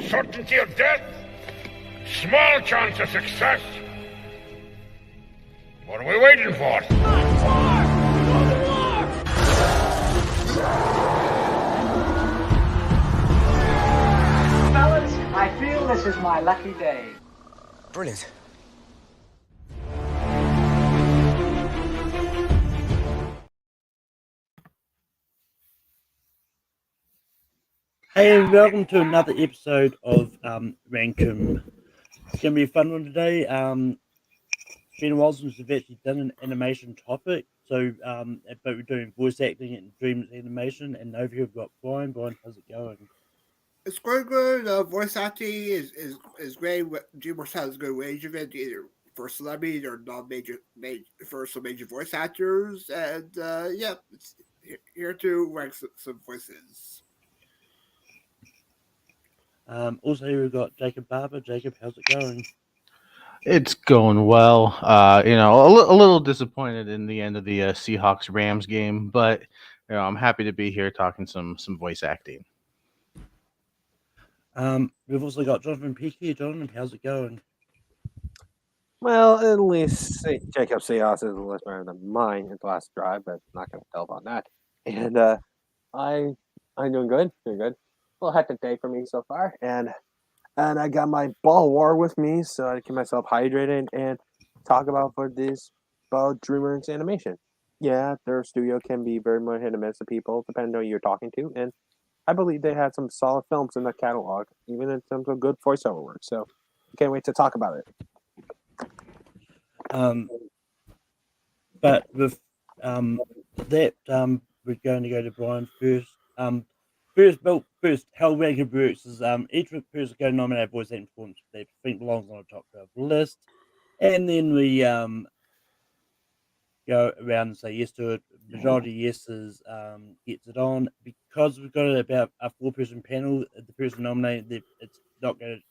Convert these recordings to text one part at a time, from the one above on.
certainty of death, small chance of success. What are we waiting for? Fellas, I feel this is my lucky day. Brilliant. Hey, welcome to another episode of Rankum. It's going to be a fun one today. It's been a while since we've actually done an animation topic, but we're doing voice acting and Dreamworks animation, and over here we've got Brian. Brian, how's it going? It's going good. Voice acting is great. Dreamworks has a good range of it, either for celebrities or for some major voice actors, and it's here to rank some voices. Also, here we've got Jacob Barber. Jacob, how's it going? It's going well. A little disappointed in the end of the Seahawks Rams game, but I'm happy to be here talking some voice acting. We've also got Jonathan Peake here. Jonathan, how's it going? Well, at least Jacob Seahawks is a little better than mine in the last drive, but I'm not going to delve on that. And I'm doing good, A little hectic day for me so far, and I got my ball war with me, so I keep myself hydrated and talk about DreamWorks animation. Yeah, their studio can be very much hit and miss to people, depending on who you're talking to, and I believe they had some solid films in the catalog, even in terms of good voiceover work. So I can't wait to talk about it. But with that, we're going to go to Brian first. First, how ranking works is each person going to nominate a voice acting performance they think belongs on the top 12 list, and then we go around and say yes to it. Majority yeses gets it on. Because we've got about a 4-person panel. The person nominated, it's not going to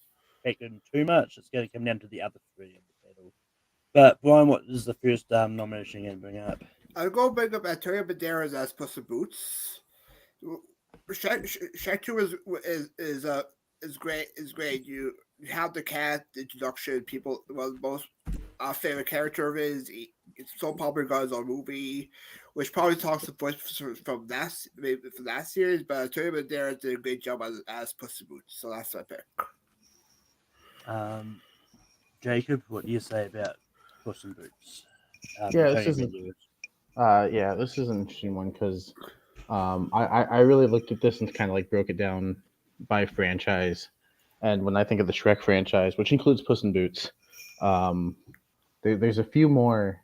factor in too much. It's going to come down to the other three in the panel. But Brian, what is the first nomination you're going to bring up? I'll go bring up Antonio Banderas as Puss in Boots. Shrek 2 is great. You have the cat introduction. People, the most favorite character of his. It's so popular, got his own movie, which probably talks the voice from that series. But Antonio Banderas did a great job as Puss in Boots, so that's my pick. Jacob, what do you say about Puss in Boots? This is an interesting one because I really looked at this and kind of like broke it down by franchise. And when I think of the Shrek franchise, which includes Puss in Boots, there's a few more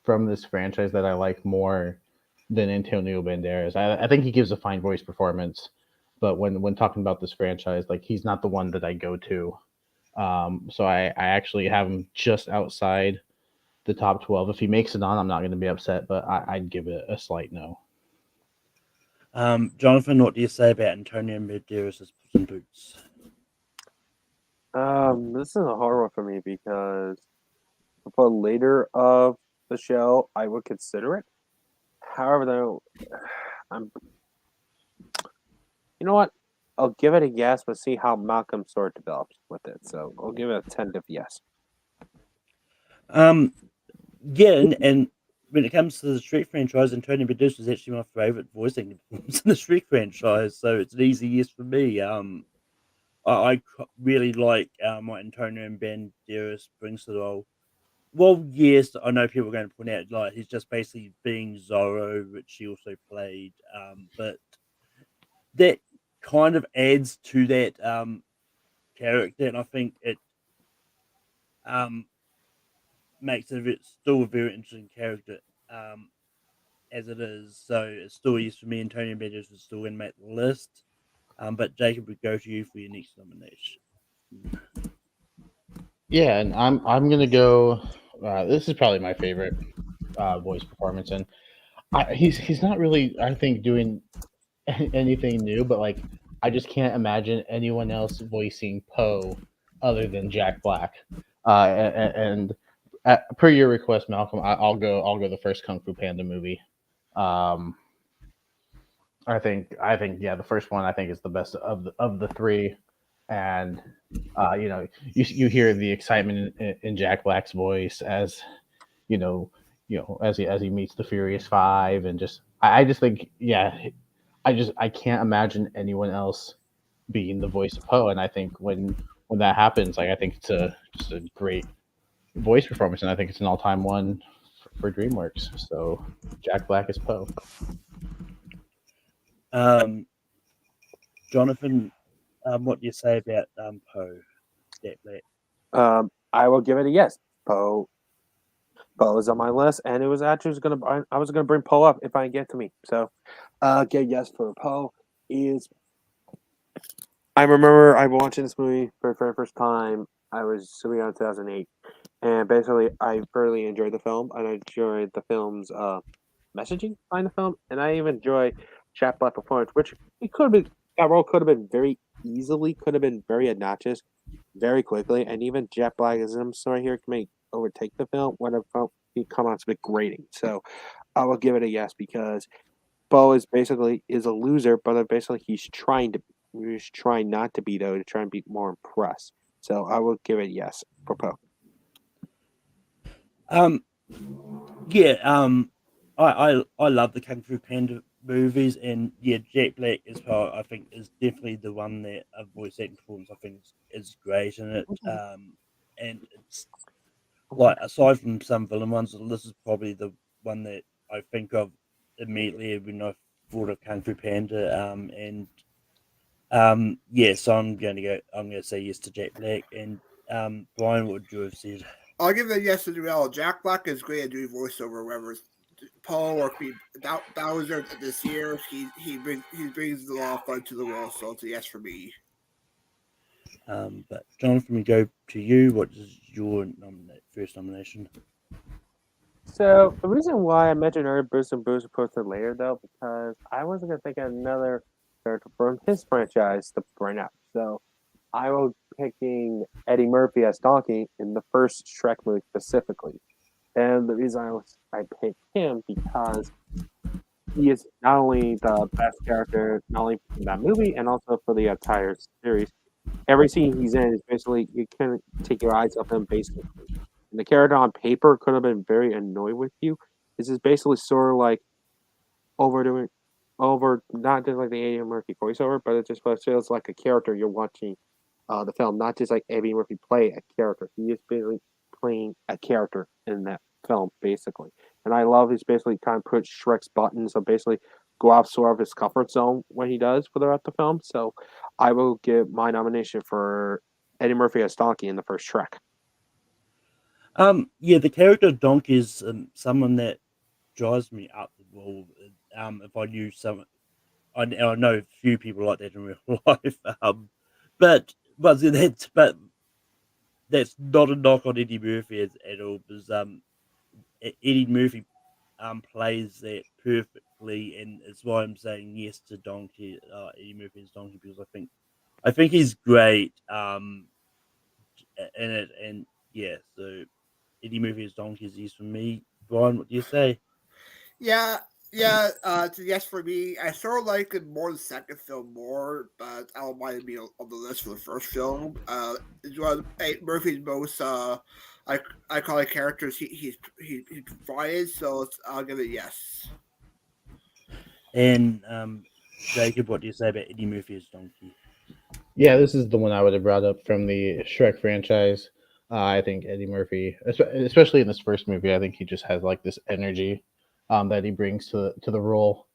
from this franchise that I like more than Antonio Banderas. I think he gives a fine voice performance, but when talking about this franchise, like he's not the one that I go to. So I actually have him just outside the top 12. If he makes it on, I'm not going to be upset, but I'd give it a slight no. Jonathan, what do you say about Antonio Banderas as Puss in Boots? This is a hard one for me because for later of the show, I would consider it. However, though, you know what? I'll give it a yes, but see how Malcolm's story develops with it. So I'll give it a tentative yes. And when it comes to the Shrek franchise, Antonio Banderas is actually my favorite voicing performance in the Shrek franchise, so it's an easy yes for me. I really like what Antonio Banderas brings to the role. Well, yes, I know people are going to point out like he's just basically being Zorro, which he also played, but that kind of adds to that character, and I think it makes it still a very interesting character as it is. So it's still yes for me. Antonio Banderas is still going to make the list, but Jacob would go to you for your next nomination. Yeah, and I'm gonna go. This is probably my favorite voice performance, and he's not really, I think, doing anything new, but like I just can't imagine anyone else voicing Poe other than Jack Black. And per your request, Malcolm, I'll go the first Kung Fu Panda movie. I think the first one I think is the best of the three. and you hear the excitement in Jack Black's voice as you know as he meets the Furious Five, and I just think I can't imagine anyone else being the voice of Poe, and I think when that happens, like I think it's just a great voice performance, and I think it's an all-time one for DreamWorks. So Jack Black is Poe. Jonathan, what do you say about Poe? Jack Black. I will give it a yes. Poe is on my list, and it was actually I was gonna bring Poe up if I get to me. So, get yes for Poe is. I remember I watching this movie for the very first time. I was sitting on 2008, and basically I thoroughly enjoyed the film. And I enjoyed the film's messaging behind the film, and I even enjoy Jack Black performance, which it could have been that role could have been very obnoxious, very quickly, and even Jack Black as I'm sorry here can overtake the film when the film come out to be grading. So I will give it a yes because Bo is a loser, but basically he's trying not to be though to try and be more impressed. So I will give it a yes for Poe. Yeah, I love the Kung Fu Panda movies, and yeah, Jack Black is I think is definitely the one that a voice acting performance I think is great in it. And it's like aside from some villain ones, this is probably the one that I think of immediately when I thought of Kung Fu Panda. Yeah, so I'm gonna say yes to Jack Black, and Brian, what would you have said? I'll give it a yes as well. Jack Black is great at doing voiceover, whether it's Paul or Bowser this year. He brings a lot of fun to the role, so it's a yes for me. But Jonathan, we go to you. What is your first nomination? So the reason why I mentioned earlier Bruce and Bruce posted later though, because I wasn't gonna think of another character from his franchise to bring up. So I was picking Eddie Murphy as Donkey in the first Shrek movie specifically. And the reason I picked him because he is not only the best character, not only in that movie and also for the entire series. Every scene he's in is basically you can't take your eyes off him basically. And the character on paper could have been very annoyed with you. This is basically sort of like overdoing not just like the Eddie Murphy voiceover, but it just feels like a character you're watching the film, not just like Eddie Murphy play a character. He is basically playing a character in that film, basically. And I love he's basically kind of push Shrek's buttons, so basically go off sort of his comfort zone when he does for the rest of the film. So I will give my nomination for Eddie Murphy as Donkey in the first Shrek. Yeah, the character of Donkey is someone that drives me up the wall. If I knew I know a few people like that in real life. But that's not a knock on Eddie Murphy at all, because Eddie Murphy plays that perfectly, and it's why I'm saying yes to Donkey. Eddie Murphy's Donkey, because I think he's great in it, and yeah, so Eddie Murphy's Donkey is yes for me. Brian, what do you say? Yeah, it's a yes for me. I sort of like it more the second film more, but I don't mind it being on the list for the first film. It's one of Murphy's most iconic characters he provided, so I'll give it yes. And Jacob, what do you say about Eddie Murphy's Donkey? Yeah, this is the one I would have brought up from the Shrek franchise. I think Eddie Murphy, especially in this first movie, I think he just has like this energy that he brings to the role,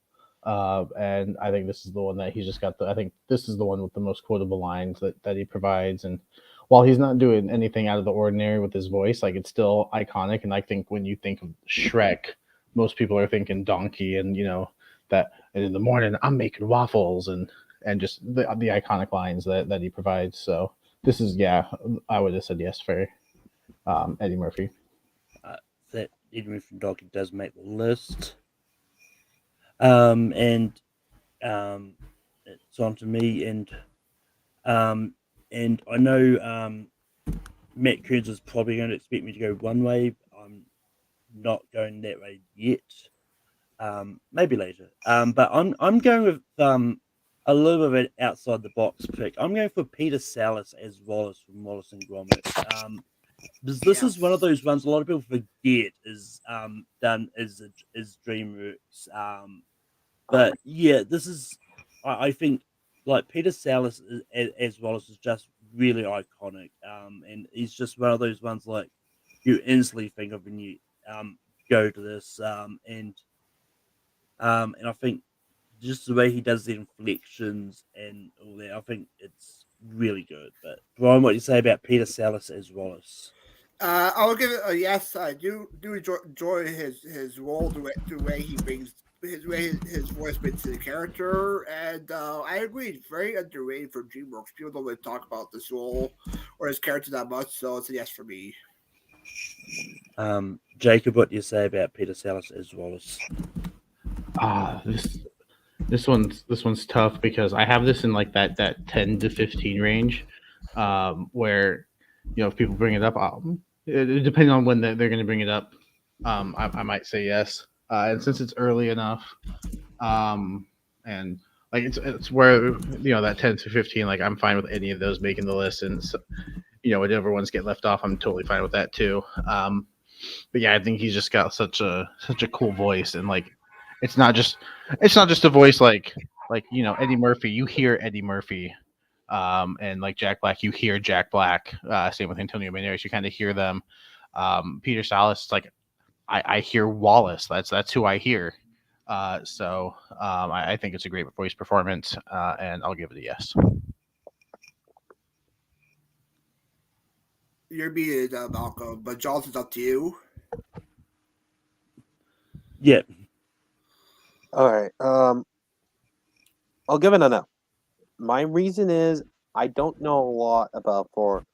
and I think this is the one that he's just got. I think this is the one with the most quotable lines that he provides. And while he's not doing anything out of the ordinary with his voice, like it's still iconic. And I think when you think of Shrek, most people are thinking Donkey, and that. And in the morning, I'm making waffles, and just the iconic lines that he provides. So this is I would have said yes for Eddie Murphy. That Eddie Murphy Donkey does make the list. And it's on to me, and I know Matt Kearns is probably going to expect me to go one way. I'm not going that way yet. Maybe later. But I'm going with a little bit outside the box pick. I'm going for Peter Sallis as Wallace from Wallace and Gromit. Because this is one of those ones a lot of people forget is done is DreamWorks. But yeah, this is I think like Peter Sallis as Wallace is just really iconic. And he's just one of those ones like you instantly think of when you go to this. And I think just the way he does the inflections and all that, I think it's really good. But Brian, what do you say about Peter Sallis as Wallace? I'll give it a yes. I do enjoy his role, the way he brings his voice brings to the character, and I agree, it's very underrated for DreamWorks. People don't really talk about this role or his character that much, so it's a yes for me. Jacob, what do you say about Peter Sallis as Wallace? This one's tough because I have this in like that 10 to 15 range, where if people bring it up, depending on when they're going to bring it up, I might say yes. And since it's early enough, and like it's where that 10 to 15, like I'm fine with any of those making the list, and so, whatever ones get left off, I'm totally fine with that too. But yeah, I think he's just got such a cool voice, and like it's not just a voice like Eddie Murphy. You hear Eddie Murphy, and like Jack Black, you hear Jack Black. Same with Antonio Banderas, you kind of hear them. Peter Sallis, it's like I hear Wallace. That's who I hear. So I think it's a great voice performance, and I'll give it a yes. You're muted, Malcolm, but Jaws is up to you. Yeah. All right. I'll give it a no. My reason is I don't know a lot about for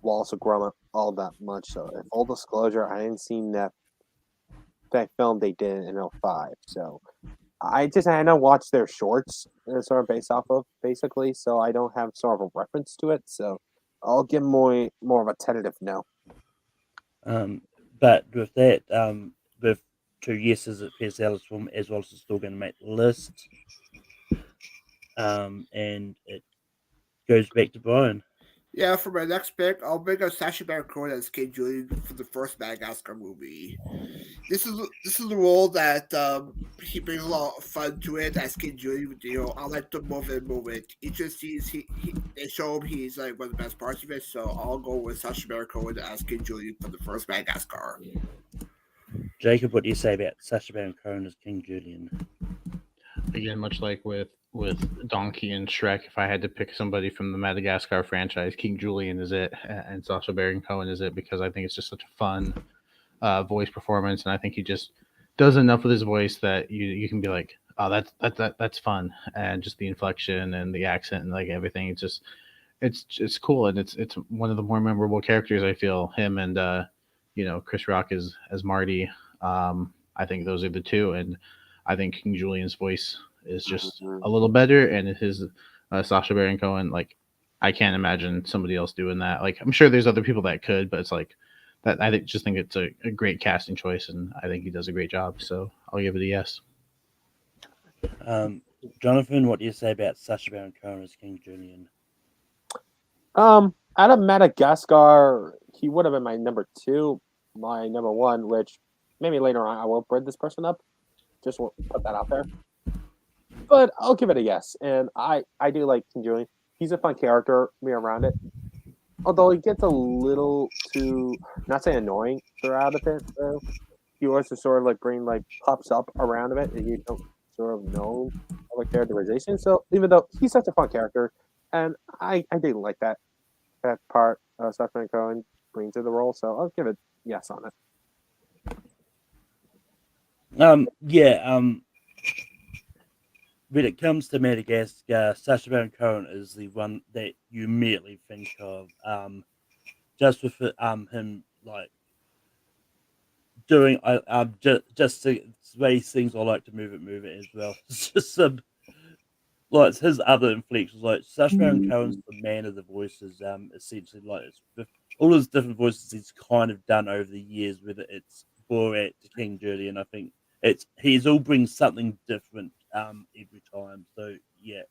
Wallace and Gromit all that much. So, in full disclosure, I hadn't seen that film they did in 05. So, I know watch their shorts they're sort of based off of basically. So I don't have sort of a reference to it. So I'll give more of a tentative no. But with that, with 2 yeses at Peter Sallis film as well as still going to make the list. And it goes back to Brian. Yeah, for my next pick, I'll bring up Sacha Baron Cohen as King Julian for the first Madagascar movie. This is the role that he brings a lot of fun to it as King Julian. I like the moment. He just sees they show him he's like one of the best parts of it. So I'll go with Sacha Baron Cohen as King Julian for the first Madagascar. Jacob, what do you say about Sacha Baron Cohen as King Julian? Again, much like with Donkey and Shrek, if I had to pick somebody from the Madagascar franchise, King Julian is it, and Sacha Baron Cohen is it, because I think it's just such a fun voice performance, and I think he just does enough with his voice that you can be like, oh, that's fun, and just the inflection and the accent and like everything. It's cool, and it's one of the more memorable characters. I feel him and Chris Rock as Marty. I think those are the two, and I think King Julian's voice is just a little better, and his Sacha Baron Cohen, like I can't imagine somebody else doing that. Like I'm sure there's other people that could, but it's like that. I just think it's a great casting choice, and I think he does a great job. So I'll give it a yes. Jonathan, what do you say about Sacha Baron Cohen as King Julian? Out of Madagascar, he would have been my number 2, my number 1, which maybe later on I will bring this person up. Just will put that out there. But I'll give it a yes. And I do like King Julian. He's a fun character, me around it. Although he gets a little too, not saying annoying throughout of it, though. He wants to sort of like bring like pops up around of it, and you don't sort of know like characterization. So even though he's such a fun character, and I do like that part Sacha Baron Cohen brings to the role. So I'll give it yes on it. When it comes to Madagascar, Sacha Baron Cohen is the one that you immediately think of. Just with him like doing just the way he sings, I like to move it as well. It's just like his other inflections, like Sacha Baron Cohen's the man of the voices. Essentially, like with all his different voices he's kind of done over the years, whether it's Borat to King Julian. I think he's all brings something different every time. So yeah,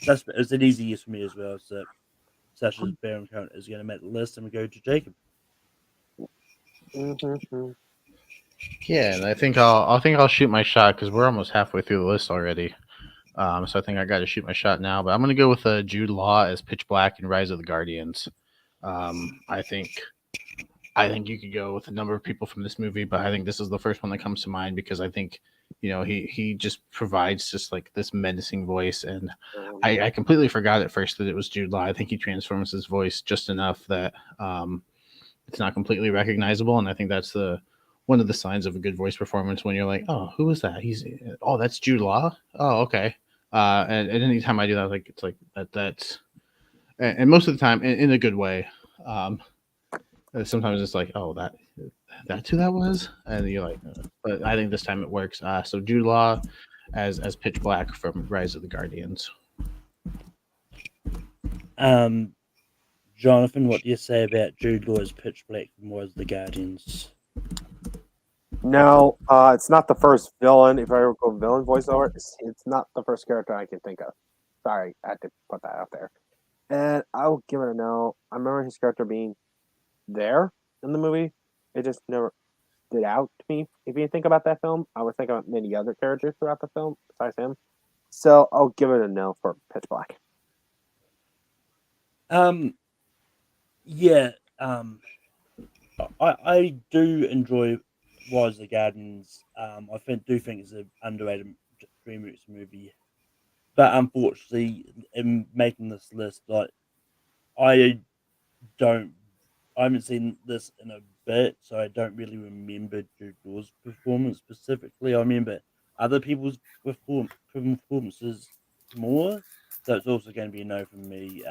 it's an easy yes for me as well. So Sasha's Baron Count is going to make the list, and we go to Jacob. Mm-hmm. Yeah, and I think I'll shoot my shot because we're almost halfway through the list already. So I think I got to shoot my shot now. But I'm going to go with Jude Law as Pitch Black in Rise of the Guardians. I think you could go with a number of people from this movie, but I think this is the first one that comes to mind because I think he just provides just like this menacing voice, and I completely forgot at first that it was Jude Law. I think he transforms his voice just enough that it's not completely recognizable, and I think that's one of the signs of a good voice performance when you're like, oh, who is that? That's Jude Law. Oh, okay. And anytime I do that, like it's like that's and most of the time in a good way. Sometimes it's like, oh, that's who that was, and you're like, but I think this time it works. So Jude Law as Pitch Black from Rise of the Guardians. Jonathan, what do you say about Jude Law as Pitch Black from Rise of the Guardians? No, it's not the first villain. If I recall villain voiceover, it's not the first character I can think of. Sorry, I had to put that out there. And I'll give it a no. I remember his character being there in the movie. It just never stood out to me. If you think about that film, I was thinking about many other characters throughout the film besides him. So I'll give it a no for Pitch Black. Yeah. I do enjoy Rise of the Guardians. I do think it's an underrated Dreamworks movie, but unfortunately, in making this list, like I haven't seen this in a bit, so I don't really remember Jude Law's performance specifically. I remember other people's performances more, so it's also going to be a no from me.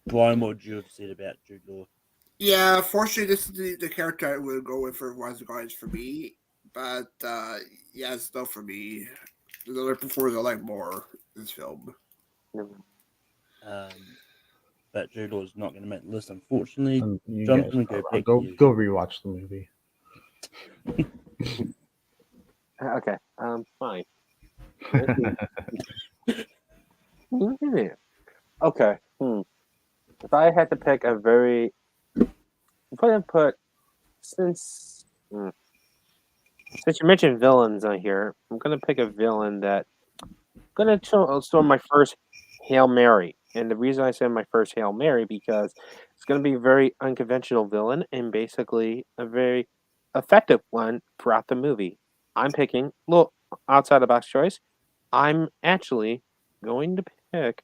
Brian, what would you have said about Jude Law? Yeah, fortunately, this is the character I would go with for Rise of the Guardians for me. But yeah, it's no for me. The other performers I like more in this film. But Jude Law is not going to make the list, unfortunately. You Jonathan, guys, go rewatch the movie. Okay, fine. Okay. If I had to pick a very, since you mentioned villains on here, I'm gonna pick a villain that gonna store my first Hail Mary. And the reason I say my first Hail Mary because it's gonna be a very unconventional villain and basically a very effective one throughout the movie. I'm picking outside the box choice. I'm actually going to pick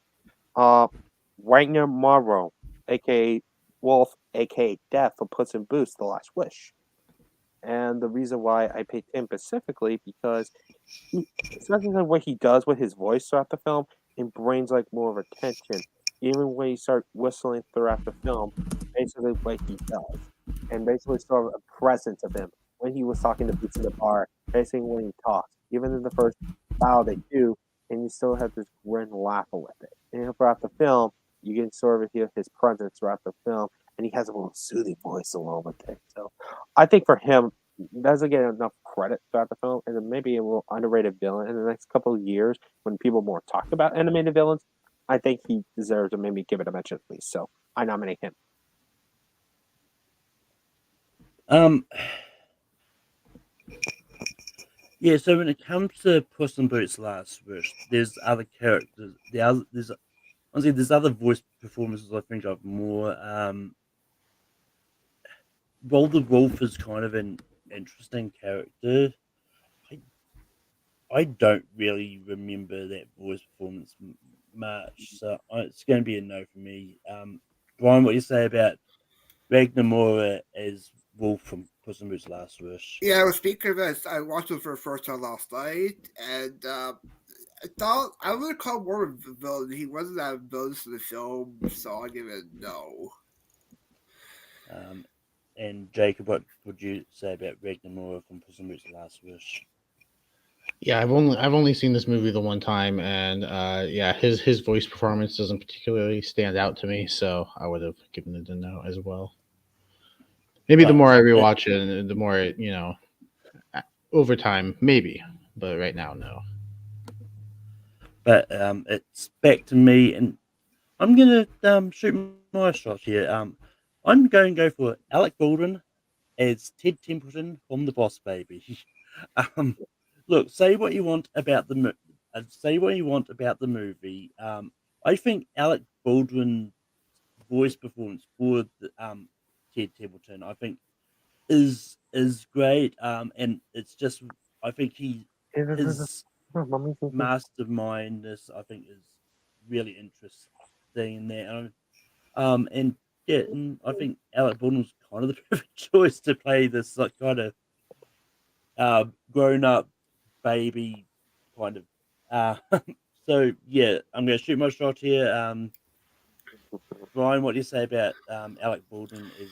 Ragnar Morrow, aka Wolf, aka Death for Puss in Boots: The Last Wish. And the reason why I picked him specifically because it's not like what he does with his voice throughout the film, it brings like more of attention. Even when you start whistling throughout the film, basically what he does. And basically sort of a presence of him. When he was talking to Boots in the bar, basically when he talks. Even in the first bow they do, and you still have this grin laughing with it. And throughout the film, you can sort of hear his presence throughout the film, and he has a little soothing voice along with it. So I think for him, he doesn't get enough credit throughout the film, and then maybe a little underrated villain in the next couple of years when people more talk about animated villains. I think he deserves to maybe give it a mention at least. So I nominate him. Yeah, so when it comes to Puss in Boots: Last Wish, there's other characters. There's other voice performances I think of more. Well, the Wolf is kind of an interesting character. I don't really remember that voice performance much, so it's going to be a no for me. Brian, what do you say about Ragnar Mora as Wolf from Puss in Boots: Last Wish? Yeah, well, speaking of this, I watched it for the first time last night, and I thought I would call more of a villain. He wasn't that villain in the film, so I'll give it a no. And Jacob, what would you say about Ragnar Mora from Puss in Boots: Last Wish? Yeah, I've only seen this movie the one time, and yeah, his voice performance doesn't particularly stand out to me, so I would have given it a no as well. Maybe the more I rewatch it, the more over time, maybe, but right now, no. but it's back to me, and I'm gonna shoot my shot here. I'm going to go for Alec Baldwin as Ted Templeton from The Boss Baby. um, look, say what you want about the movie. I think Alec Baldwin voice performance for Ted Templeton, I think is great. And it's just I think his mastermindness I think is really interesting in there. And yeah, and I think Alec Baldwin's kind of the perfect choice to play this like kind of grown up baby kind of. So yeah, I'm gonna shoot my shot here. Brian, what do you say about Alec Baldwin is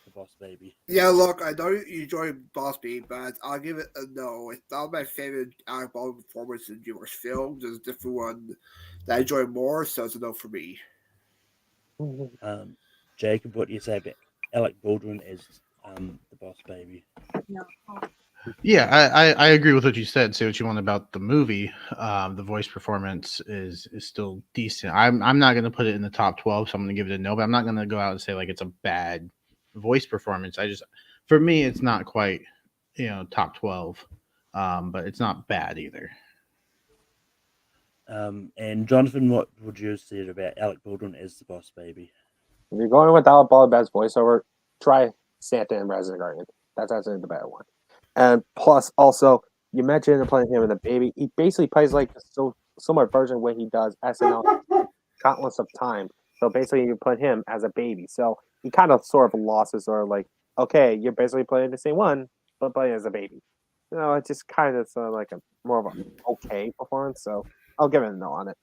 the Boss Baby? Yeah, look, I know you enjoy Boss Baby, but I'll give it a no. It's not my favorite Alec Baldwin performance in Dreamworks films. There's a different one that I enjoy more, so it's a no for me. Jacob, what do you say about Alec Baldwin as the Boss Baby? Yeah, I agree with what you said. Say what you want about the movie. The voice performance is still decent. I'm not going to put it in the top 12, so I'm going to give it a no. But I'm not going to go out and say like it's a bad voice performance. For me, it's not quite top 12, but it's not bad either. And Jonathan, what would you say about Alec Baldwin as the Boss Baby? If you're going with Alec Baldwin's voiceover, try Santa and Resident Guardian. That's actually the better one. And plus, also, you mentioned playing him in the baby. He basically plays like a similar version when he does SNL Countless of Time. So basically, you put him as a baby. So he kind of sort of lost his sort of like, okay, you're basically playing the same one, but playing as a baby. It's just kind of sort of like a more of an okay performance. So I'll give it a no on it.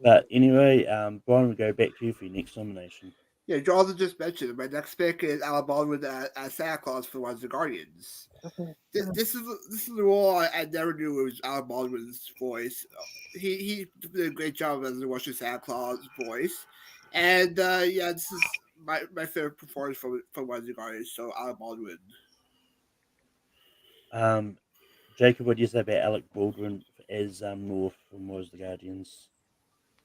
But anyway, Brian, we'll go back to you for your next nomination. Yeah, Jonathan just mentioned it. My next pick is Alec Baldwin as Santa Claus for One of the Guardians. This is the role I never knew it was Alec Baldwin's voice. He did a great job as the Russian Santa Claus voice, and yeah, this is my favorite performance from One of the Guardians. So Alec Baldwin. Jacob, what do you say about Alec Baldwin as North from Was the Guardians?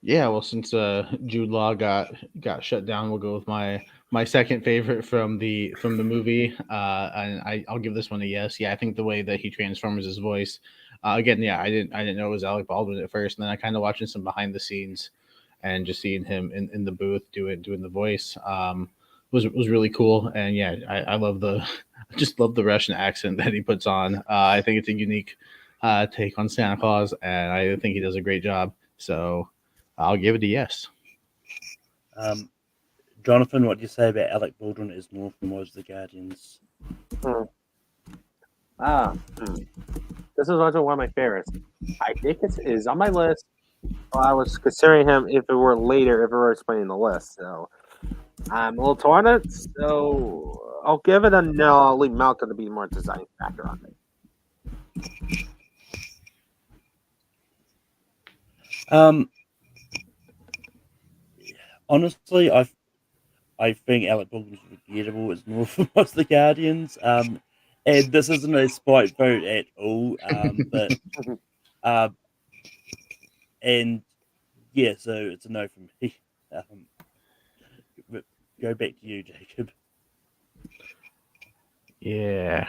Yeah, well, since Jude Law got shut down, we'll go with my second favorite from the movie, and I'll give this one a yes. Yeah, I think the way that he transforms his voice, again, yeah, I didn't know it was Alec Baldwin at first, and then I kind of watching some behind the scenes, and just seeing him in the booth doing the voice, was really cool, and yeah, I love just love the Russian accent that he puts on. I think it's a unique take on Santa Claus, and I think he does a great job. So I'll give it a yes. Jonathan, what do you say about Alec Baldwin as North from Was the Guardians? This is also one of my favorites. I think it is on my list. I was considering him if it were later, if it were explaining the list. So I'm a little torn on it. So I'll give it a no. I'll leave Malcolm to be more design factor on it. Honestly, I think Alec Baldwin's forgettable as North from Was the Guardians. And this isn't a spite vote at all. But and yeah, so it's a no from me. Go back to you, Jacob. Yeah.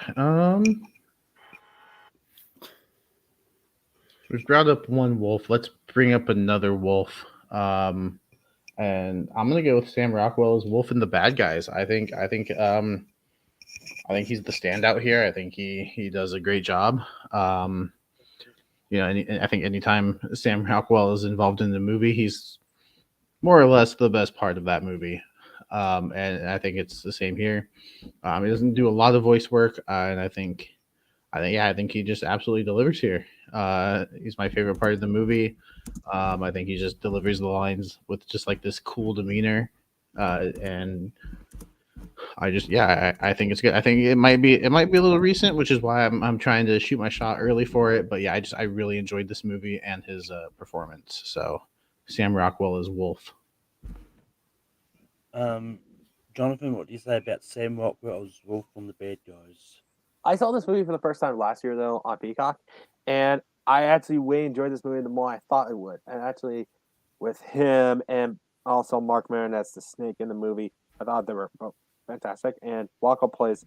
We've brought up one wolf. Let's bring up another wolf. And I'm gonna go with Sam Rockwell as Wolf in The Bad Guys. I think he's the standout here. I think he does a great job. And I think anytime Sam Rockwell is involved in the movie, he's more or less the best part of that movie. And I think it's the same here. He doesn't do a lot of voice work, and I think he just absolutely delivers here. He's my favorite part of the movie. I think he just delivers the lines with just like this cool demeanor, and I think it's good. I think it might be a little recent, which is why I'm trying to shoot my shot early for it. But yeah, I really enjoyed this movie and his performance. So Sam Rockwell is Wolf. Jonathan, what do you say about Sam Rockwell as Wolf from The Bad Guys? I saw this movie for the first time last year, though, on Peacock. and I actually way enjoyed this movie the more I thought it would. And actually, with him and also Mark Maron as the snake in the movie, I thought they were both fantastic. And Walker plays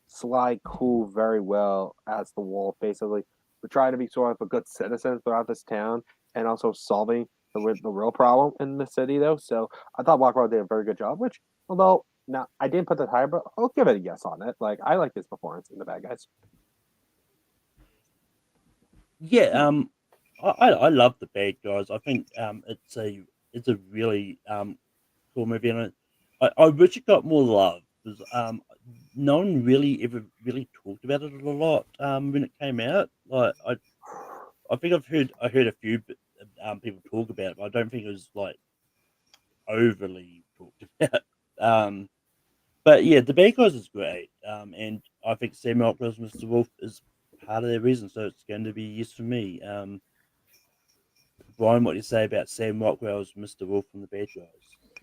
Sly Cool very well as the wolf. Basically, we're trying to be sort of a good citizen throughout this town, and also solving the real problem in the city, though. So I thought Walker did a very good job. Which, although now I didn't put the higher, but I'll give it a yes on it. Like I like his performance in The Bad Guys. Yeah, I love the Bad Guys. I think it's a really cool movie, and I wish it got more love because no one really ever really talked about it a lot when it came out. Like I think I heard a few people talk about it, but I don't think it was like overly talked about. Um, but yeah, the Bad Guys is great, and I think Sam Rockwell's Mr. Wolf is part of the reason, so it's going to be a yes for me. Brian, what do you say about Sam Rockwell's Mr. Wolf from the Bad Guys?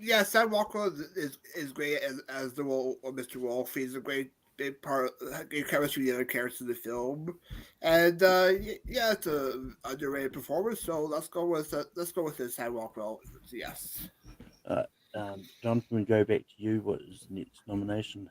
Yeah, Sam Rockwell is great as the role of Mr. Wolf. He's a great big part, great chemistry with the other characters in the film, and yeah, it's a underrated performance. So let's go with this Sam Rockwell. Yes. Uh, John, can we go back to you? What is the next nomination?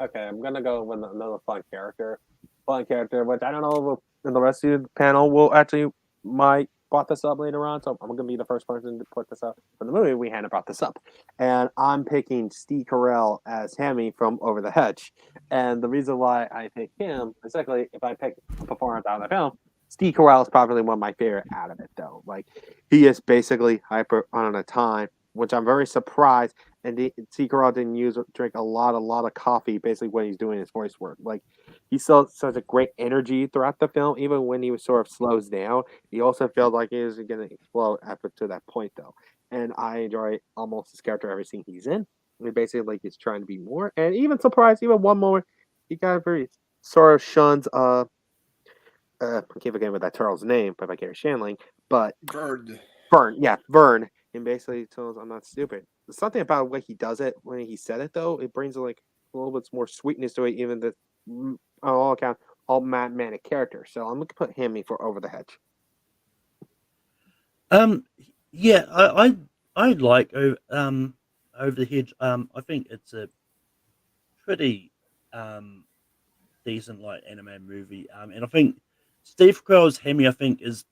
Okay, I'm gonna go with another fun character. Fun character, which I don't know if the rest of the panel will actually might brought this up later on. So I'm gonna be the first person to put this up from the movie. We hadn't brought this up, and I'm picking Steve Carell as Hammy from Over the Hedge. And the reason why I pick him, especially if I pick a performance out of the film, Steve Carell is probably one of my favorite out of it. Though, like he is basically hyper on a time, which I'm very surprised and Seagull didn't drink a lot of coffee basically when he's doing his voice work. Like he still such a great energy throughout the film, even when he was sort of slows down. He also felt like he was going to explode after to that point though. And I enjoy almost his character every scene he's in. He basically like he's trying to be more, and even surprised, even one moment he got very sort of shuns I can't forget what that turtle's name, but by Gary Shandling, but Bird. Vern, yeah, Vern, and basically tells I'm not stupid. There's something about the way he does it when he said it though. It brings like a little bit more sweetness to it, even the on all accounts all manic character. So I'm gonna put him for Over the Hedge. Um, yeah, I like Over the Hedge. I think it's a pretty decent like anime movie. And I think Steve Carell's Hemi, I think, is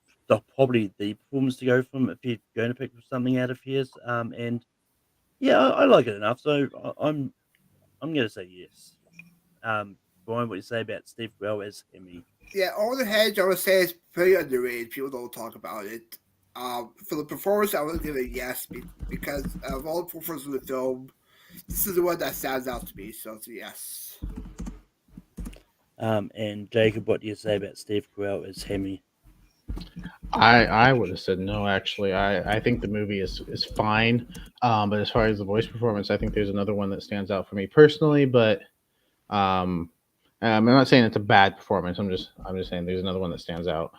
probably the performance to go from if you're going to pick something out of his. And yeah, I like it enough. So I'm going to say yes. Brian, what do you say about Steve Carell as Hemi? Yeah, Over the Hedge, I would say it's pretty underrated. People don't talk about it. For the performance, I would give it a yes because of all the performances in the film, this is the one that stands out to me. So it's a yes. And Jacob, what do you say about Steve Carell as Hemi? I would have said no. Actually, I think the movie is fine. But as far as the voice performance, I think there's another one that stands out for me personally. But um, I'm not saying it's a bad performance. I'm just saying there's another one that stands out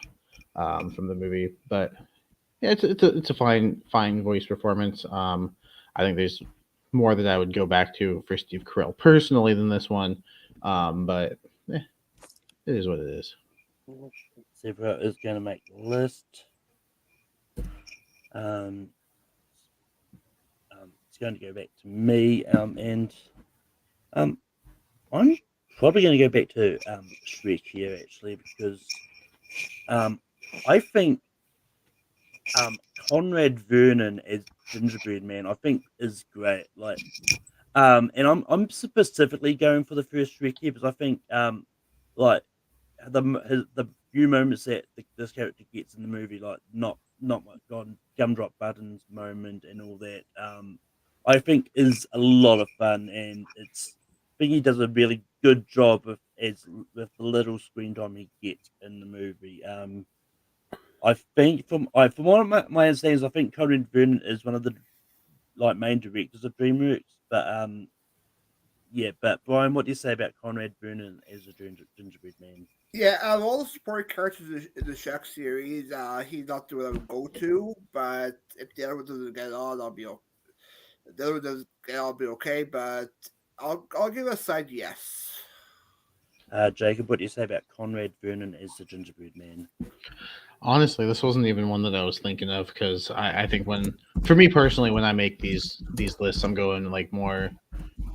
from the movie. But yeah, it's a fine voice performance. I think there's more that I would go back to for Steve Carell personally than this one. But it is what it is. Steve Carell is going to make the list. Um, it's going to go back to me. And I'm probably going to go back to Shrek here actually because I think Conrad Vernon as Gingerbread Man I think is great. Like and I'm specifically going for the first Shrek here because I think like the few moments that this character gets in the movie, like not much gumdrop buttons moment and all that, I think is a lot of fun, and I think he does a really good job with the little screen time he gets in the movie. I think from one of my understandings, I think Conrad Vernon is one of the like main directors of DreamWorks, but yeah, but Brian, what do you say about Conrad Vernon as a gingerbread man? Yeah, out of all the supporting characters in the Shrek series, he's not the one I would go to. But if the other one doesn't get on, I'll be okay. The other one doesn't get on, I'll be okay. But I'll give it a side yes. Jacob, what do you say about Conrad Vernon as the gingerbread man? Honestly, this wasn't even one that I was thinking of because I think for me personally, when I make these lists, I'm going like more,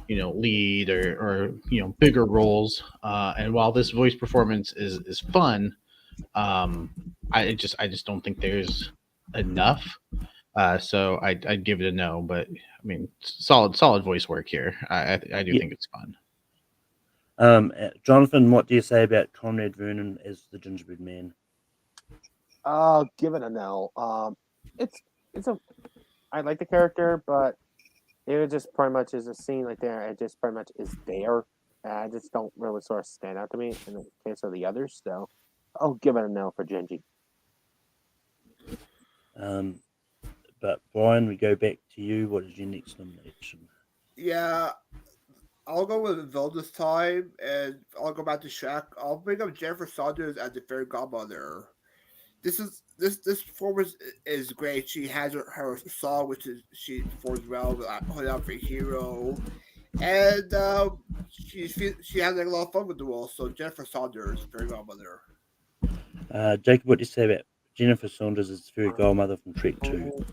lead or bigger roles. And while this voice performance is fun, um, I just don't think there's enough. So I'd give it a no. But I mean, solid voice work here. I do Yeah. think it's fun. Jonathan, what do you say about Conrad Vernon as the gingerbread man? I'll give it a no. It's a I like the character, but it just pretty much is a scene like there. It just pretty much is there. I just don't really sort of stand out to me in the case of the others. So I'll give it a no for Genji. But Brian, we go back to you. What is your next nomination? Yeah, I'll go with Vil this time, and I'll go back to Shaq. I'll bring up Jennifer Saunders as the fairy godmother. This performance is great. She has her song, which is she performs well, "Hold Out for a Hero," and she has like, a lot of fun with the role. So Jennifer Saunders, fairy godmother. Jacob, what do you say about Jennifer Saunders as fairy godmother from Trek 2?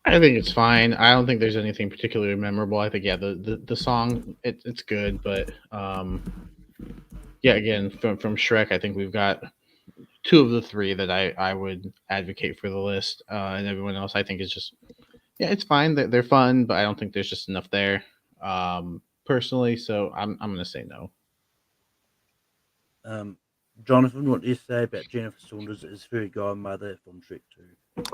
I think it's fine. I don't think there's anything particularly memorable. I think the song it's good, but yeah, again from Shrek, I think we've got two of the three that I would advocate for the list, and everyone else I think is just it's fine. They're fun, but I don't think there's just enough there, personally. So I'm gonna say no. Jonathan, what do you say about Jennifer Saunders as fairy godmother from Trek 2?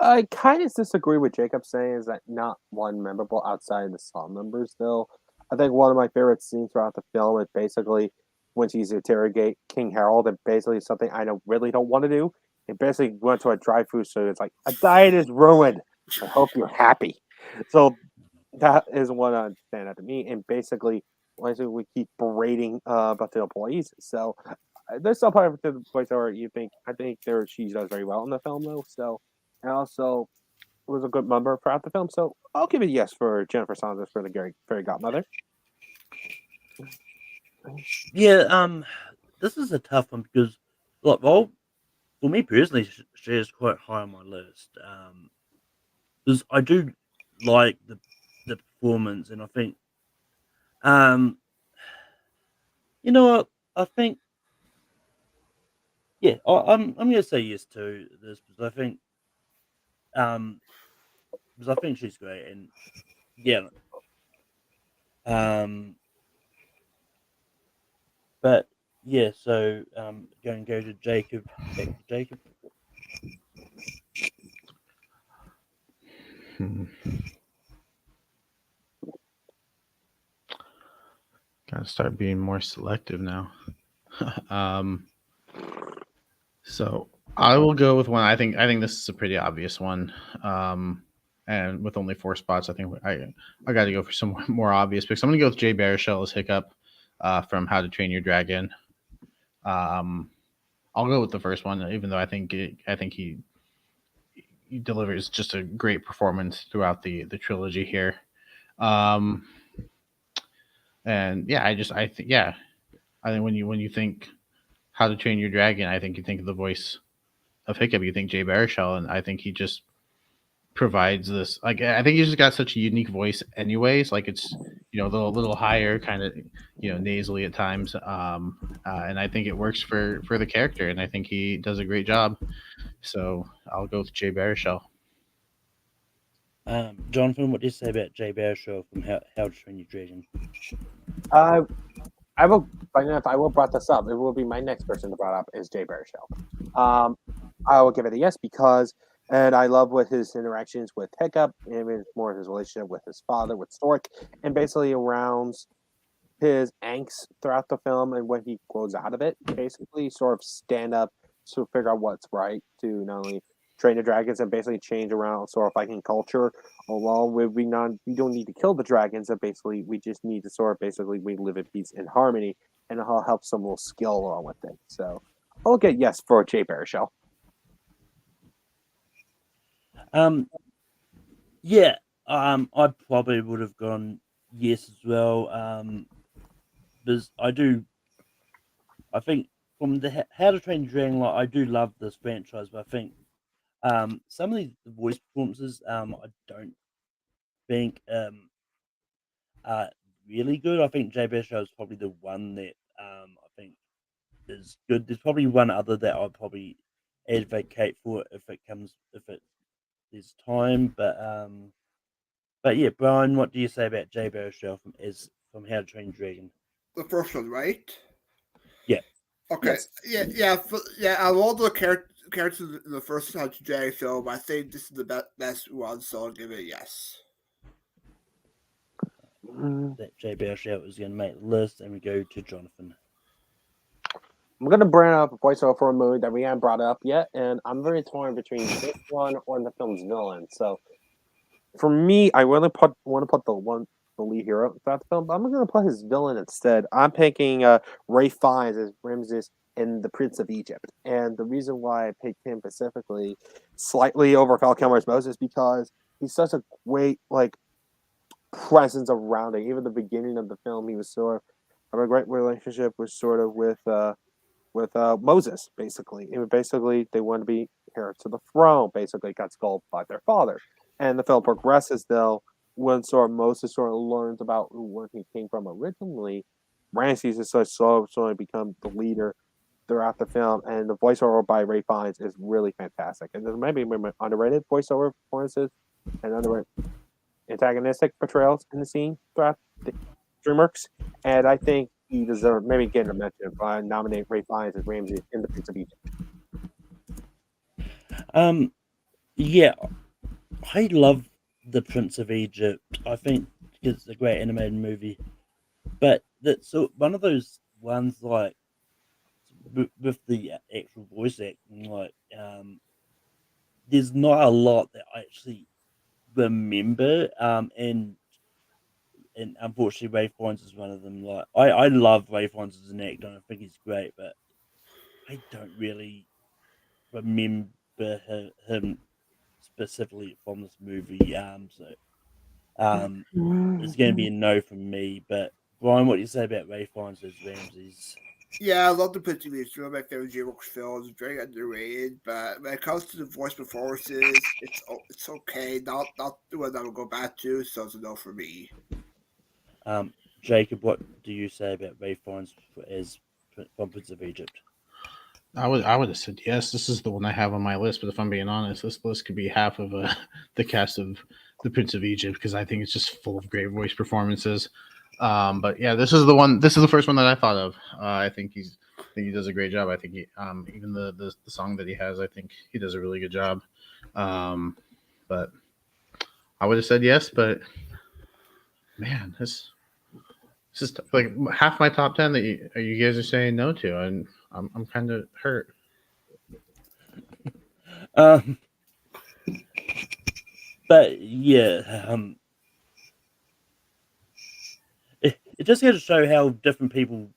I kind of disagree with Jacob saying is that not one memorable outside of the song numbers, though. I think one of my favorite scenes throughout the film is basically when she's interrogate King Harold, and basically something I really don't want to do. It basically went to a drive-through, so it's like a diet is ruined. I hope you're happy. So that is one that stand out to me, and basically we keep berating about the employees. So there's some part of the place where I think she does very well in the film though. So and also was a good member throughout the film. So I'll give it a yes for Jennifer Saunders for the fairy godmother. Yeah, this is a tough one because, like, well, for me personally, she is quite high on my list. Because I do like the performance, and I think, um, you know what, I think, yeah, I'm gonna say yes to this um, because I think she's great, and yeah, um, but yeah, so going to go to Jacob, back to Jacob. Hmm. Gotta start being more selective now. um, so I will go with one. I think this is a pretty obvious one. And with only 4 spots, I think I got to go for some more obvious picks. I'm gonna go with Jay Baruchel as Hiccup, from How to Train Your Dragon. Um, I'll go with the first one, even though I think he delivers just a great performance throughout the trilogy here. Um, and yeah, I think when you think How to Train Your Dragon, I think you think of the voice of Hiccup. You think Jay Baruchel, and I think he just provides this. Like I think he's just got such a unique voice, anyways. Like it's the little higher, kind of nasally at times. And I think it works for the character, and I think he does a great job. So I'll go with Jay Baruchel. Jonathan, what do you say about Jay Baruchel from How to Train Your Dragon? I will. Funny enough, I will brought this up. It will be my next person to brought up is Jay Baruchel. I will give it a yes because, and I love what his interactions with Hiccup, and more his relationship with his father, with Stork, and basically around his angst throughout the film and when he grows out of it. Basically, sort of stand up to figure out what's right to not only train the dragons and basically change around sort of Viking culture. Along with we don't need to kill the dragons, and basically we just need to sort of basically we live in peace and harmony, and it'll help some little skill along with it. So I'll get yes for Jay Baruchel. Um, yeah, I probably would have gone yes as well. there's I think from the How to Train Your Dragon, like I do love this franchise, but I think some of the voice performances I don't think are really good. I think Jay Baruchel is probably the one that I think is good. There's probably one other that I'd probably advocate for if there's time, but yeah, Brian, what do you say about Jay Baruchel from How to Train Your Dragon? The first one, right? Yeah. Okay. Yes. Yeah. Out of all the characters in the first How to Dragon film, I think this is the best one, so I'll give it a yes. That Jay Baruchel is going to make the list, and we go to Jonathan. I'm going to bring up a voiceover for a movie that we haven't brought up yet, and I'm very torn between this one or the film's villain. So, for me, I really want to put the lead hero throughout the film, but I'm going to put his villain instead. I'm picking Ray Fiennes as Ramses in The Prince of Egypt, and the reason why I picked him specifically, slightly over Val Kilmer's Moses, because he's such a great presence around it. Even the beginning of the film, he was sort of have a great relationship with Moses, basically. It was basically they want to be heirs to the throne. Basically, got scolded by their father, and the film progresses though when sort of Moses sort of learns about where he came from originally. Ramses is sort of become the leader throughout the film, and the voiceover by Ray Fiennes is really fantastic. And there's maybe underrated voiceover performances and underrated antagonistic portrayals in the scene throughout the DreamWorks, and I think he deserves maybe getting a mention by nominate Ray Fiennes as Ramsey in The Prince of Egypt. Yeah, I love The Prince of Egypt. I think it's a great animated movie, but that's one of those ones like with the actual voice acting, like there's not a lot that I actually remember, and unfortunately Ray Fiennes is one of them. Like I love Ray Fiennes as an actor, and I think he's great, but I don't really remember him specifically from this movie. So it's going to be a no from me. But Brian, what do you say about Ray Fiennes as Ramses? Yeah, I love the Prince of Egypt. It's one of my favorite DreamWorks films. Very underrated, but when it comes to the voice performances, it's okay. Not the one I would go back to, so it's a no for me. Jacob, what do you say about Ray Fiennes as from Prince of Egypt? I would have said yes. This is the one I have on my list, but if I'm being honest, this list could be half of the cast of The Prince of Egypt because I think it's just full of great voice performances. But yeah, this is the one. This is the first one that I thought of. I think he does a great job. I think even the song that he has, I think he does a really good job. But I would have said yes, but man, this is like half my top 10 that you guys are saying no to, and I'm kind of hurt. But yeah, it just goes to show how different people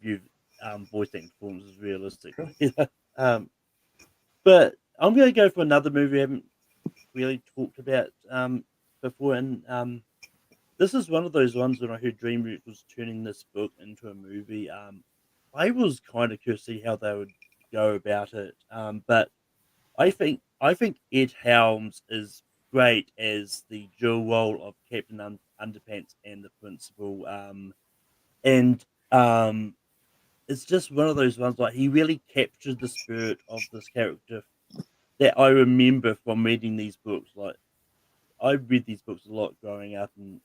view voice acting performances realistically. But I'm going to go for another movie I haven't really talked about before, and this is one of those ones when I heard Dreamworks was turning this book into a movie. I was kind of curious to see how they would go about it, but I think Ed Helms is great as the dual role of Captain Underpants and the principal, and it's just one of those ones like he really captured the spirit of this character that I remember from reading these books. Like I read these books a lot growing up, and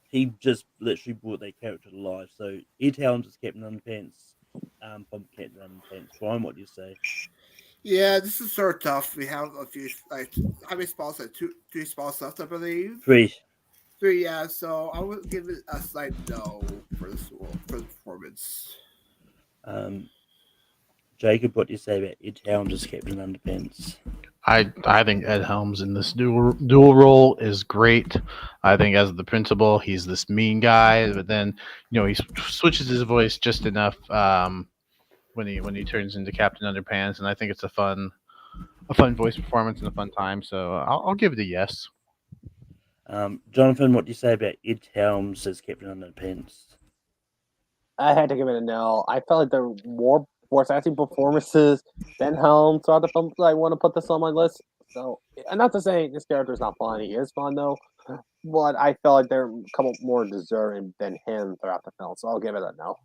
he just literally brought that character to life. So Ed Helms is Captain Underpants, from Captain Underpants. Brian, what do you say? Yeah, this is sort of tough. We have a few how many spots? Like three spots left, I believe. Three. Yeah. So I would give it a slight no for the performance. Jacob, what do you say about Ed Helms as Captain Underpants? I think Ed Helms in this dual role is great. I think as the principal, he's this mean guy, but then he switches his voice just enough when he turns into Captain Underpants, and I think it's a fun voice performance and a fun time. So I'll give it a yes. Jonathan, what do you say about Ed Helms as Captain Underpants? I had to give it a no. I felt like there were more voice acting performances than Helm throughout the film. I want to put this on my list. So, and not to say this character is not fun. He is fun though, but I felt like there are a couple more deserving than him throughout the film. So I'll give it a no.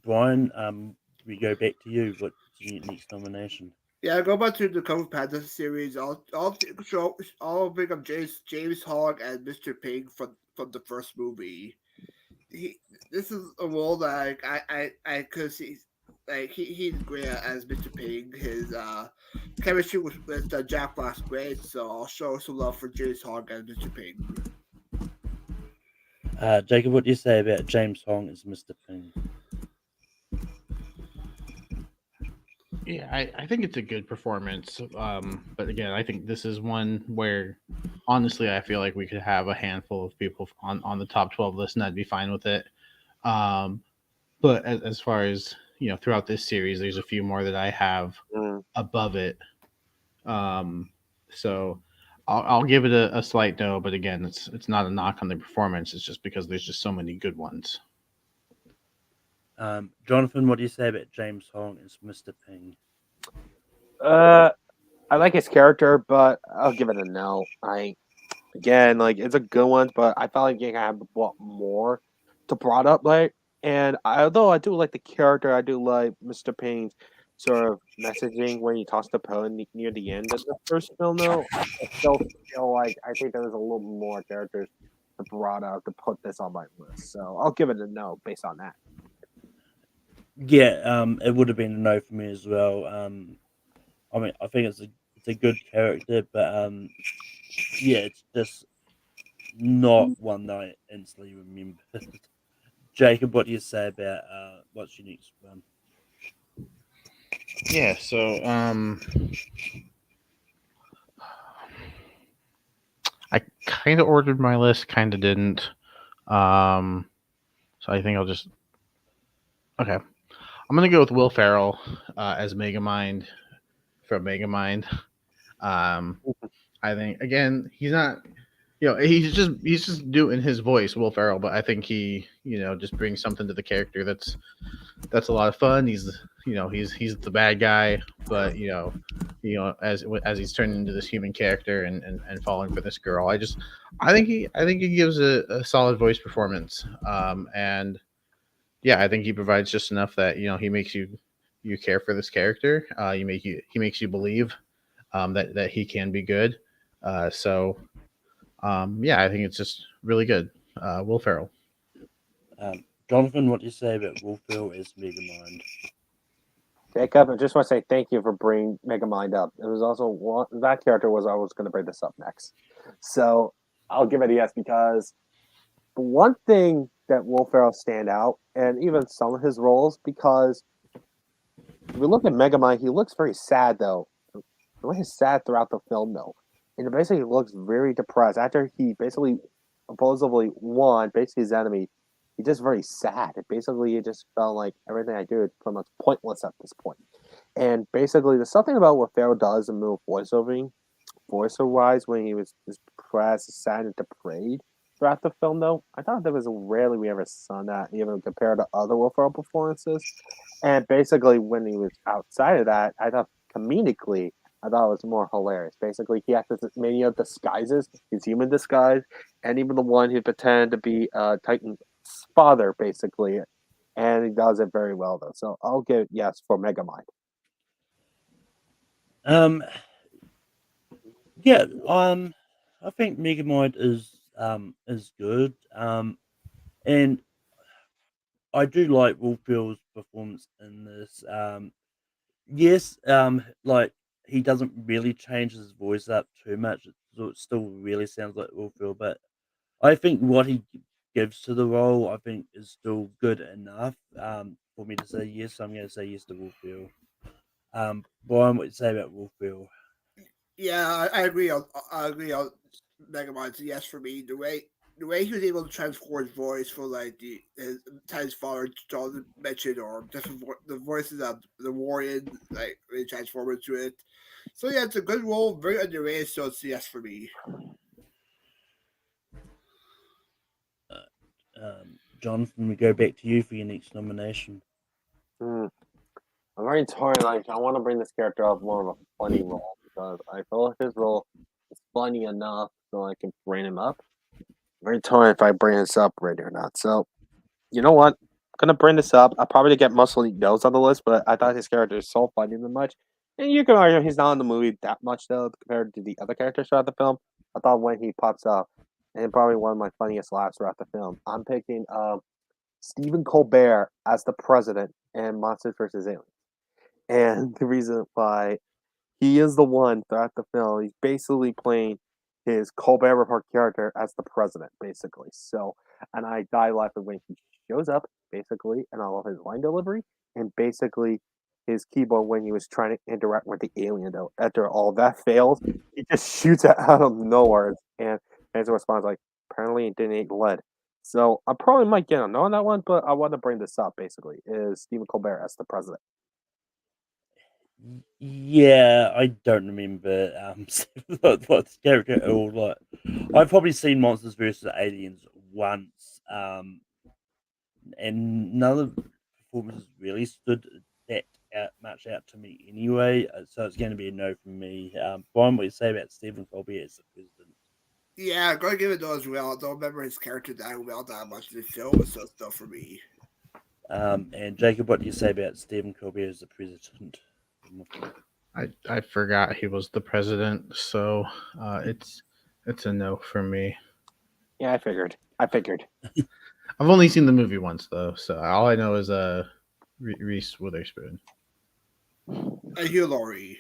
Brian, we go back to you. What's your next nomination? Yeah, go back to the Kung Fu Panda series. I'll bring up James Hogg and Mr. Pig from the first movie. This is a role that I could see. Like he's great as Mr. Pig. His chemistry with Jack Black's great, so I'll show some love for James Hogg as Mr. Pig. Jacob, what do you say about James Hong as Mr. Ping? Yeah, I think it's a good performance. But again, I think this is one where honestly I feel like we could have a handful of people on the top 12 list and I'd be fine with it. But as far as throughout this series, there's a few more that I have above it. So I'll give it a slight no, but again, it's not a knock on the performance. It's just because there's just so many good ones. Jonathan, what do you say about James Hong as Mr. Ping? I like his character, but I'll give it a no. Again, like it's a good one, but I felt like you have more to brought up, and although I do like the character, I do like Mr. Payne's sort of messaging when he talks to Poe near the end of the first film. Though I still feel like I think there was a little more characters to brought up to put this on my list, so I'll give it a no based on that. Yeah, it would have been a no for me as well. I mean, I think it's a good character, but yeah, it's just not one that I instantly remember. Jacob, what do you say about what's your next one? Yeah, so I kind of ordered my list, kind of didn't. So I think I'll just okay. I'm gonna go with Will Ferrell as Megamind from Megamind. I think again he's not, he's just doing his voice, Will Ferrell, but I think he just brings something to the character that's a lot of fun. He's he's the bad guy, but as he's turning into this human character and falling for this girl, I think he gives a solid voice performance. And yeah, I think he provides just enough that he makes you care for this character. He makes you believe that he can be good. So yeah, I think it's just really good. Will Ferrell. Jonathan, what do you say about Will Ferrell as Megamind? Jacob, I just want to say thank you for bringing Megamind up. It was also that character was I was going to bring this up next, so I'll give it a yes because one thing that Will Ferrell stand out, and even some of his roles, because if we look at Megamind, he looks very sad though. The way he's sad throughout the film though, and it basically looks very depressed after he basically supposedly won basically his enemy. He's just very sad. It just felt like everything I do is pretty much pointless at this point. And basically, there's something about what Pharaoh does in the voiceover wise, when he was depressed, sad, and depraved throughout the film, though. I thought that was rarely we ever saw that, even compared to other Will Ferrell performances. And basically, when he was outside of that, I thought comedically, I thought it was more hilarious. Basically, he acted many of disguises, his human disguise, and even the one who pretended to be Titan's father, basically. And he does it very well, though. So I'll give yes for Megamind. Yeah, I think Megamind is good. And I do like Will Ferrell's performance in this. Yes, like he doesn't really change his voice up too much. It still really sounds like Will Ferrell, but I think what he gives to the role, I think, is still good enough for me to say yes. So I'm going to say yes to Will Ferrell. Brian, what do you say about Will Ferrell? Yeah, I agree. I agree on Megamind's a yes for me. The way he was able to transform his voice for like his Titan's father, John mentioned, or different the voices of the Warrior, like really transform into it. So yeah, it's a good role, very underrated. So it's a yes for me. Jonathan, we go back to you for your next nomination. I'm very torn. Like, I want to bring this character up more of a funny role because I feel like his role is funny enough so I can bring him up. I'm very torn if I bring this up right or not. So, you know what? I'm gonna bring this up. I probably get mostly no's on the list, but I thought his character is so funny and much. And you can argue he's not in the movie that much though compared to the other characters throughout the film. I thought when he pops up, and probably one of my funniest laughs throughout the film. I'm picking Stephen Colbert as the president in Monsters vs. Aliens. And the reason why he is the one throughout the film, he's basically playing his Colbert Report character as the president, basically. So, and I die laughing when he shows up, basically, and I love his line delivery, and basically his keyboard when he was trying to interact with the alien, though. After all that fails, he just shoots it out of nowhere, and his response like, apparently it didn't eat lead. So I probably might get a no on that one, but I want to bring this up, basically, is Stephen Colbert as the president. Yeah, I don't remember what the character at all. Like, I've probably seen Monsters vs. Aliens once, and none of the performances really stood that much out to me anyway. So it's going to be a no from me. Brian, what do you say about Stephen Colbert as the president? Yeah, I'm going to give it no as well. I don't remember his character that well that much in the film, so it's no for me. And Jacob, what do you say about Stephen Colbert as the president? I forgot he was the president, so it's a no for me. Yeah, I figured. I've only seen the movie once though, so all I know is Reese Witherspoon. And Hugh Laurie.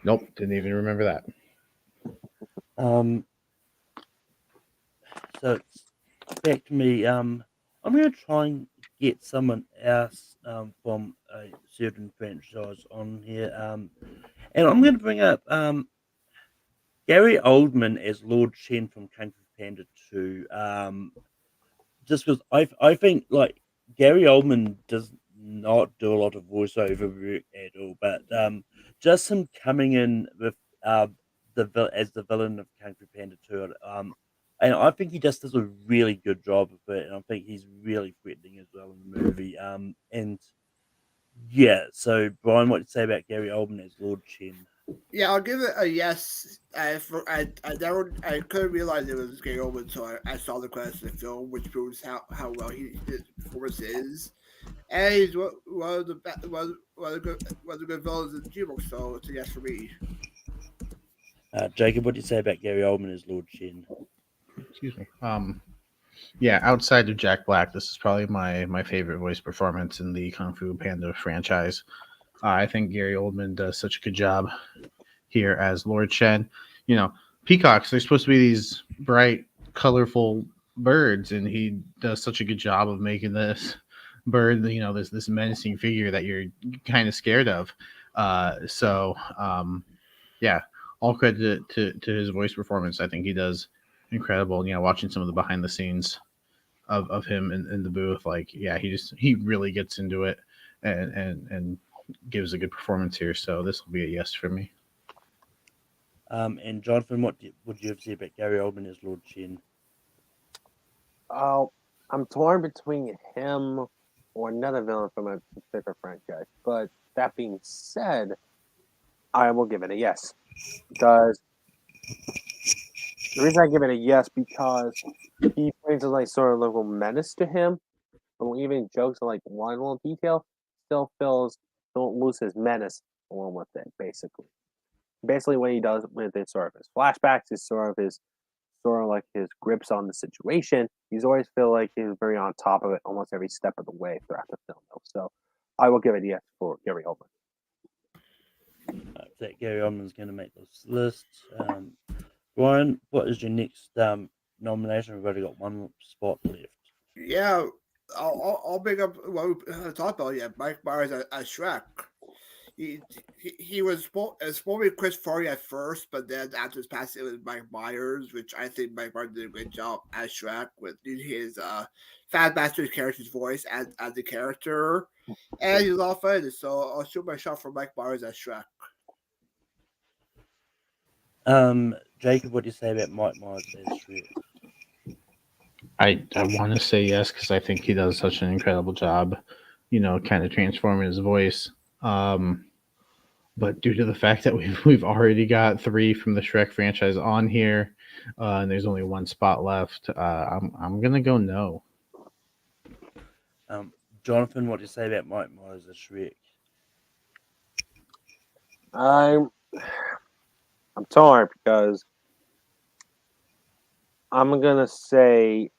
Nope, didn't even remember that. So it's back to me. I'm going to try and get someone else from a certain franchise on here. And I'm going to bring up Gary Oldman as Lord Shen from Kung Fu Panda 2. Just because I think like Gary Oldman does not do a lot of voiceover work at all, but just him coming in with as the villain of Kung Fu Panda 2, and I think he just does a really good job of it, and I think he's really threatening as well in the movie. And yeah, so Brian, what do you say about Gary Oldman as Lord Shen? Yeah, I'll give it a yes. I couldn't realize it was Gary Oldman until I saw the credits of the film, which proves how well his performance is. And he's one of the good villains in Dreamworks, so it's a yes for me. Jacob, what do you say about Gary Oldman as Lord Shen? Excuse me. Yeah, outside of Jack Black, this is probably my favorite voice performance in the Kung Fu Panda franchise. I think Gary Oldman does such a good job here as Lord Shen. You know, peacocks, they're supposed to be these bright, colorful birds, and he does such a good job of making this bird, you know, this menacing figure that you're kind of scared of. Yeah, all credit to his voice performance. I think he does incredible. You know, watching some of the behind the scenes of him in the booth, like, yeah, he really gets into it and gives a good performance here. So this will be a yes for me. And Jonathan, what would you have to say about Gary Oldman as Lord Shen? Oh, I'm torn between him or another villain from a particular franchise. But that being said, I will give it a yes. Because the reason I give it a yes because he brings a like sort of little menace to him. And even jokes on like one little detail still feels don't lose his menace along with it, basically. Basically what he does with his sort of his flashbacks is sort of like his grips on the situation. He's always feel like he's very on top of it almost every step of the way throughout the film. So I will give it a yes for Gary Oldman. That Gary Oldman's going to make this list. Brian, what is your next nomination? We've already got one spot left. Yeah, I'll bring up what we talked about. Yeah, Mike Myers as Shrek. He was supposed to be Chris Farley at first, but then after his passing, it was Mike Myers, which I think Mike Myers did a great job as Shrek with his Fat Bastard character's voice as the character, and he's all fun. So I'll shoot my shot for Mike Myers as Shrek. Jacob, what do you say about Mike Myers as Shrek? I want to say yes because I think he does such an incredible job, kind of transforming his voice. But due to the fact that we've already got 3 from the Shrek franchise on here, and there's only one spot left, I'm gonna go no. Jonathan, what do you say about Mike Myers as Shrek? I'm torn because I'm gonna say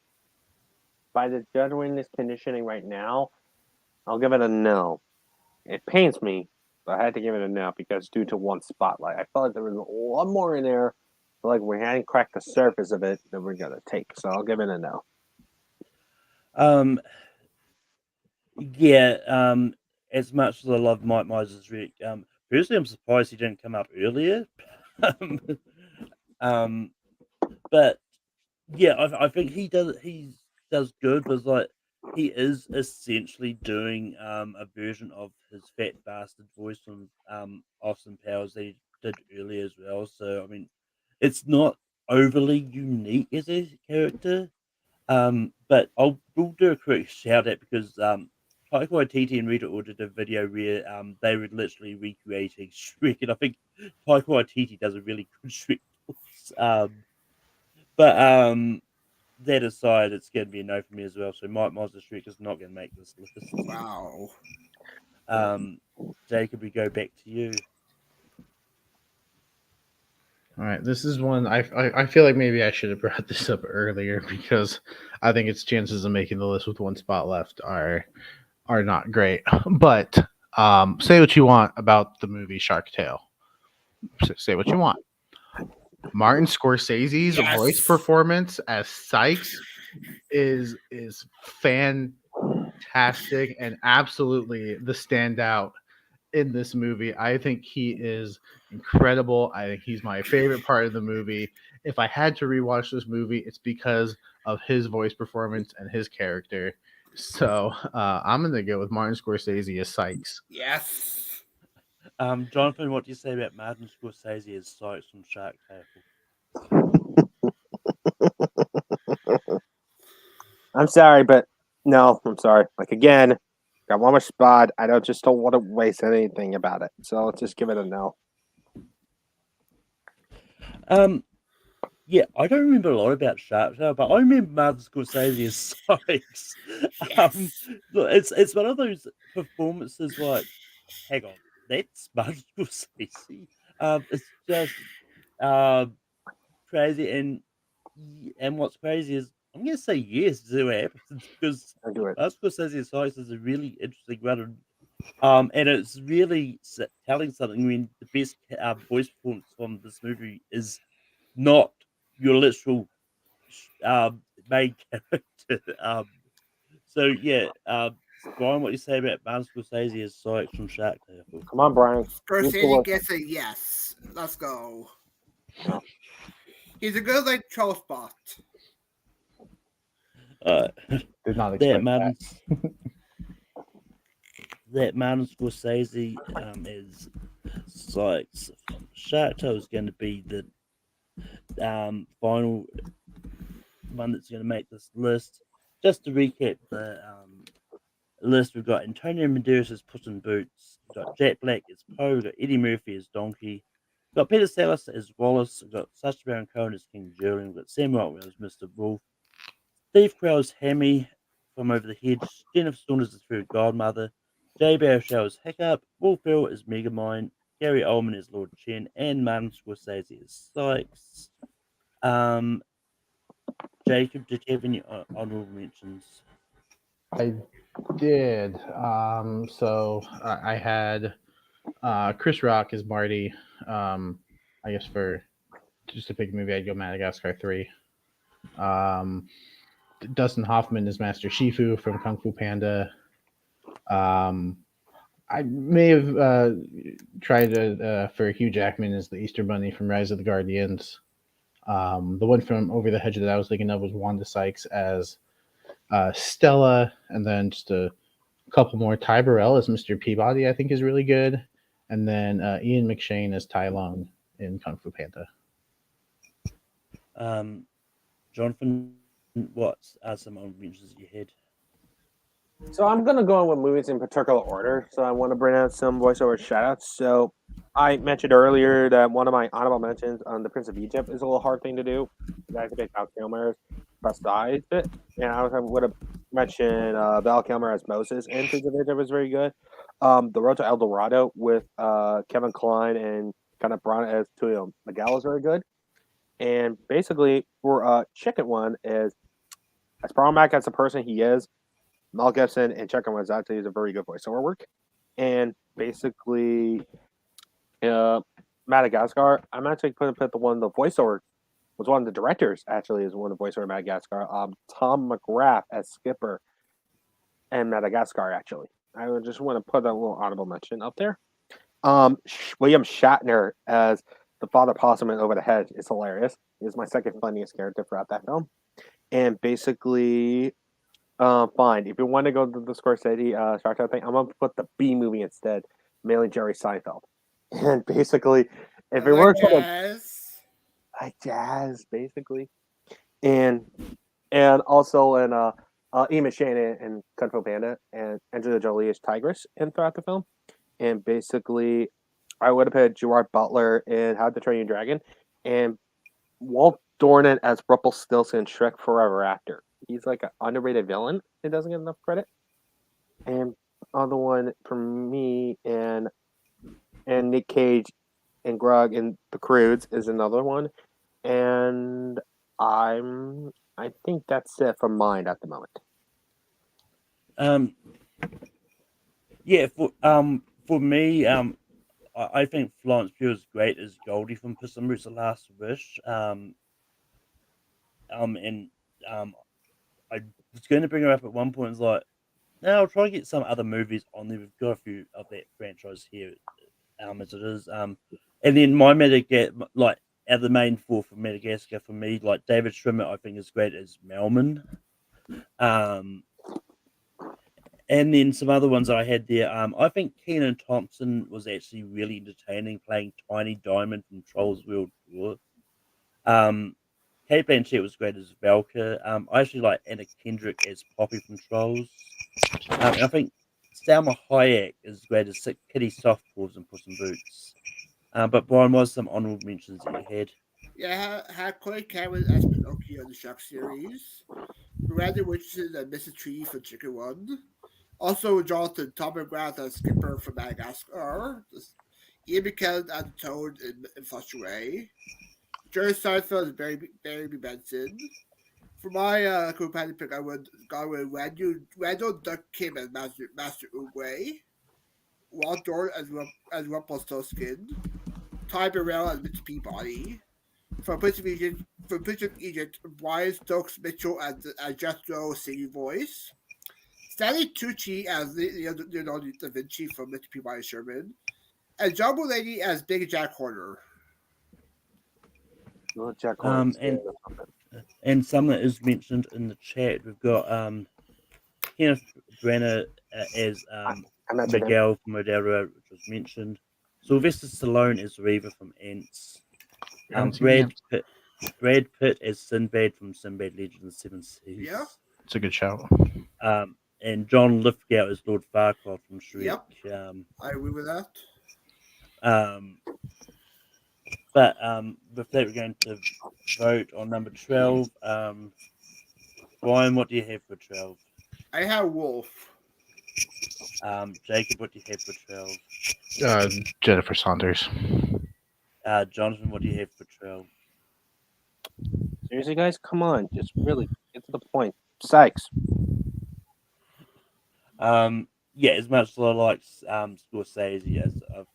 by the genuineness conditioning right now, I'll give it a no. It pains me, but I had to give it a no because due to one spotlight, I felt like there was a lot more in there. Like we hadn't cracked the surface of it that we're gonna take, so I'll give it a no. Yeah, as much as I love Mike Myers as Shrek, personally, I'm surprised he didn't come up earlier. um, um, but yeah, I think he does good, but like he is essentially doing a version of his fat bastard voice from Austin Powers that he did earlier as well. So I mean, it's not overly unique as a character. But we'll do a quick shout out because Taika Waititi and Rita ordered a video where they were literally recreating Shrek, and I think Taika Waititi does a really good Shrek voice. But that aside, it's going to be a no for me as well. So Mike Myers as Shrek is not going to make this list. Wow. Jacob, we go back to you. All right, this is one I feel like maybe I should have brought this up earlier because I think its chances of making the list with one spot left are not great. But say what you want about the movie Shark Tale. Say what you want. Martin Scorsese's Yes. voice performance as Sykes is fantastic and absolutely the standout in this movie. I think he is incredible. I think he's my favorite part of the movie. If I had to rewatch this movie, it's because of his voice performance and his character. So I'm gonna go with Martin Scorsese as Sykes. Yes. Jonathan, what do you say about Martin Scorsese as Sykes from Shark Tale? I'm sorry, but no, I'm sorry. Like again, got one more spot. I don't want to waste anything about it, so let's just give it a no. Yeah, I don't remember a lot about Shark Tale, but I remember Martin Scorsese as Sykes. Yes. Look, it's one of those performances like, hang on, that's Martin Scorsese. It's just crazy, and what's crazy is I'm gonna say yes to what happens because I'll do it. Martin Scorsese as Sykes is a really interesting run. And it's really telling something when the best voice performance from this movie is not your literal main character. So yeah, Brian, what you say about Martin Scorsese as Sykes from Shark Tale? Come on, Brian. Scorsese gets a yes. Let's go. Oh. He's a good like troll spot. Did not expect that. That Martin Scorsese is Sykes from Shark Tale is going to be the final one that's going to make this list. Just to recap the list, we've got Antonio Banderas as Puss in Boots, we've got Jack Black as Poe, we've got Eddie Murphy as Donkey, we've got Peter Sellers as Wallace, we've got Sacha Baron Cohen as King Julian, we've got Sam Rockwell as Mr. Wolf, Steve Carell as Hammy from Over the Hedge, Jennifer Saunders as Fairy Godmother, Jay Baruchel as Hiccup, Will Ferrell as Megamind, Gary Oldman as Lord Chen, and Martin Scorsese as Sykes. Jacob, did you have any honorable mentions? I did. So I had Chris Rock as Marty. I guess for just a big movie, I'd go Madagascar 3. Dustin Hoffman as Master Shifu from Kung Fu Panda. I may have tried for Hugh Jackman as the Easter Bunny from Rise of the Guardians. The one from Over the Hedge that I was thinking of was Wanda Sykes as Stella, and then just a couple more. Ty Burrell as Mr. Peabody, I think, is really good. And then Ian McShane as Tai Lung in Kung Fu Panda. Jonathan, what are some honorable mentions you had? So I'm gonna go on with movies in particular order. So I want to bring out some voiceover shoutouts. So I mentioned earlier that one of my honorable mentions on The Prince of Egypt is a little hard thing to do. I have to pick Val Kilmer's best eyes bit, and I would have mentioned Val Kilmer as Moses in Prince of Egypt was very good. The Road to El Dorado with Kevin Kline and Kenneth Branagh as Tulio Miguel is very good. And basically, for chicken one is as problematic as the person he is, Mel Gibson and Chicken was actually is a very good voiceover work. And basically, uh, Madagascar, I'm actually going to put the one the voiceover was one of the directors actually is one of the voiceover Madagascar. Tom McGrath as Skipper and Madagascar actually. I would just want to put a little honorable mention up there. William Shatner as the Father Possum in Over the Hedge is hilarious. He's my second funniest character throughout that film. And basically, fine. If you want to go to the Scorsese Shark Tank thing, I'm gonna put the B movie instead, mainly Jerry Seinfeld. And basically, if it were like jazz, basically, and also in Emma Shannon and Kung Fu Panda and Angela Jolie as Tigress in throughout the film. And basically, I would have put Gerard Butler in How to Train Your Dragon, and Walt Dornan as Rumpelstiltskin Shrek Forever After. He's like an underrated villain. It doesn't get enough credit. And other one for me and Nick Cage and Grug and the Croods is another one. And I think that's it for mine at the moment. Yeah, for me, I think Florence Pugh is great as Goldie from Puss in Boots: The Last Wish. And I was going to bring her up at one point. It's like, no, I'll try to get some other movies on there. We've got a few of that franchise here, as it is. And then my like out of the main four for Madagascar for me, like David Schwimmer, I think is great as Melman. And then some other ones I had there. I think Kenan Thompson was actually really entertaining playing Tiny Diamond from Trolls World Tour. Kate Blanchett was great as Valka. I actually like Anna Kendrick as Poppy from Trolls. And I think Salma Hayek is great as Kitty Softpaws and Puss in Boots. But Brian, was some honorable mentions that you had? Yeah, had Corey Cameron as Pinocchio in the Shark series. Miranda Richardson and Mrs. Tree for Chicken One. Also, Jonathan Tom McGrath as Skipper from Madagascar. Ian McKellen as Toad in Flush Away. Jerry Seinfeld as Barry B. Benson. For my companion pick, I would go with Randall Duck Kim as Master Uruguay. Walt Dorn as Rumpelstiltskin. Ty Burrell as Mitch Peabody. From Prince of Egypt, Brian Stokes Mitchell as Jethro singing voice. Stanley Tucci as Leonardo da Vinci from Mitch Peabody Sherman. And John Mulaney as Big Jack Horner. Jack Horner. And some that is mentioned in the chat, we've got Kenneth Branagh as Miguel from Modera, which was mentioned. Sylvester Stallone as Reva from Ants. Brad Pitt as Sinbad from Sinbad Legend of the Seven Seas. Yeah, it's a good shout. And John Lithgow as Lord Farquaad from Shrek. Yep. I agree with that. But with that, we're going to vote on number 12. Brian, what do you have for 12? I have Wolf. Jacob, what do you have for 12? Jennifer Saunders. Jonathan, what do you have for 12? Seriously, guys, come on, just really get to the point. Sykes. Yeah, as much as I like Scorsese as I've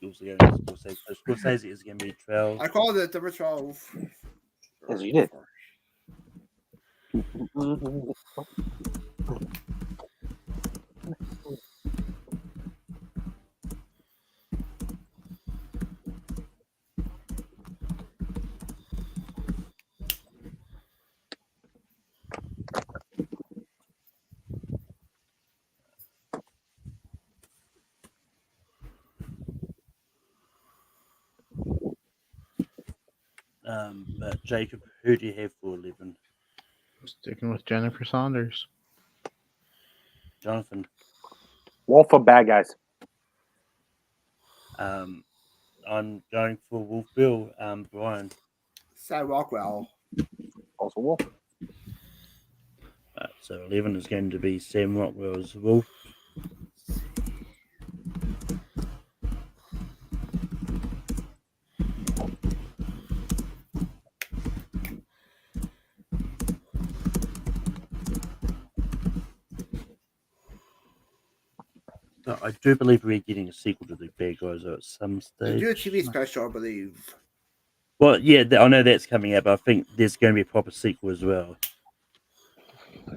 also going to Scorsese. So Scorsese is going to be 12. I called it number 12. As you did. But Jacob, who do you have for 11? Sticking with Jennifer Saunders. Jonathan. Wolf of Bad Guys. I'm going for Wolf Bill. Brian. Sam Rockwell. Also Wolf. So 11 is going to be Sam Rockwell's Wolf. So I do believe we're getting a sequel to the Bad Guys at some They stage. do a TV special, I believe. Well, yeah, I know that's coming out, but I think there's going to be a proper sequel as well. I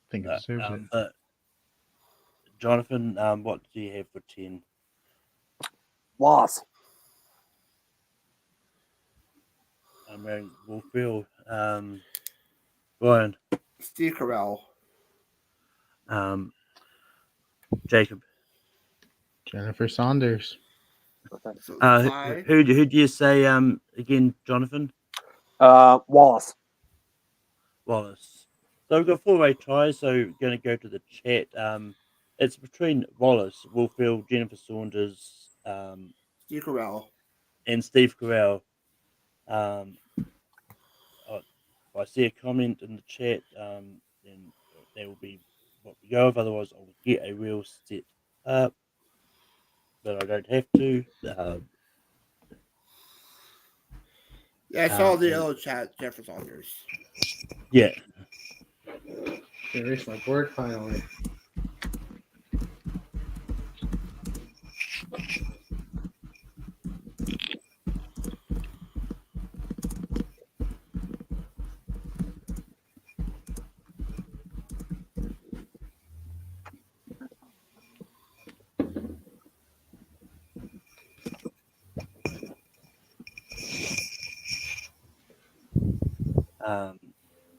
think it deserves it. But Jonathan, what do you have for 10? Loss. I'm going Wolf Bill. Brian. Steve Carell. Jacob. Jennifer Saunders. So who do you say again, Jonathan? Wallace. Wallace. So we've got 4-way ties, so going to go to the chat. It's between Wallace, Wolffield, Jennifer Saunders, Steve Carell. and Steve Carell. If I see a comment in the chat, then that will be what we go with. Otherwise, I'll get a real set up, but I don't have to. Yeah, I saw the other chat, Jennifer Saunders. Yeah. Erase my board finally.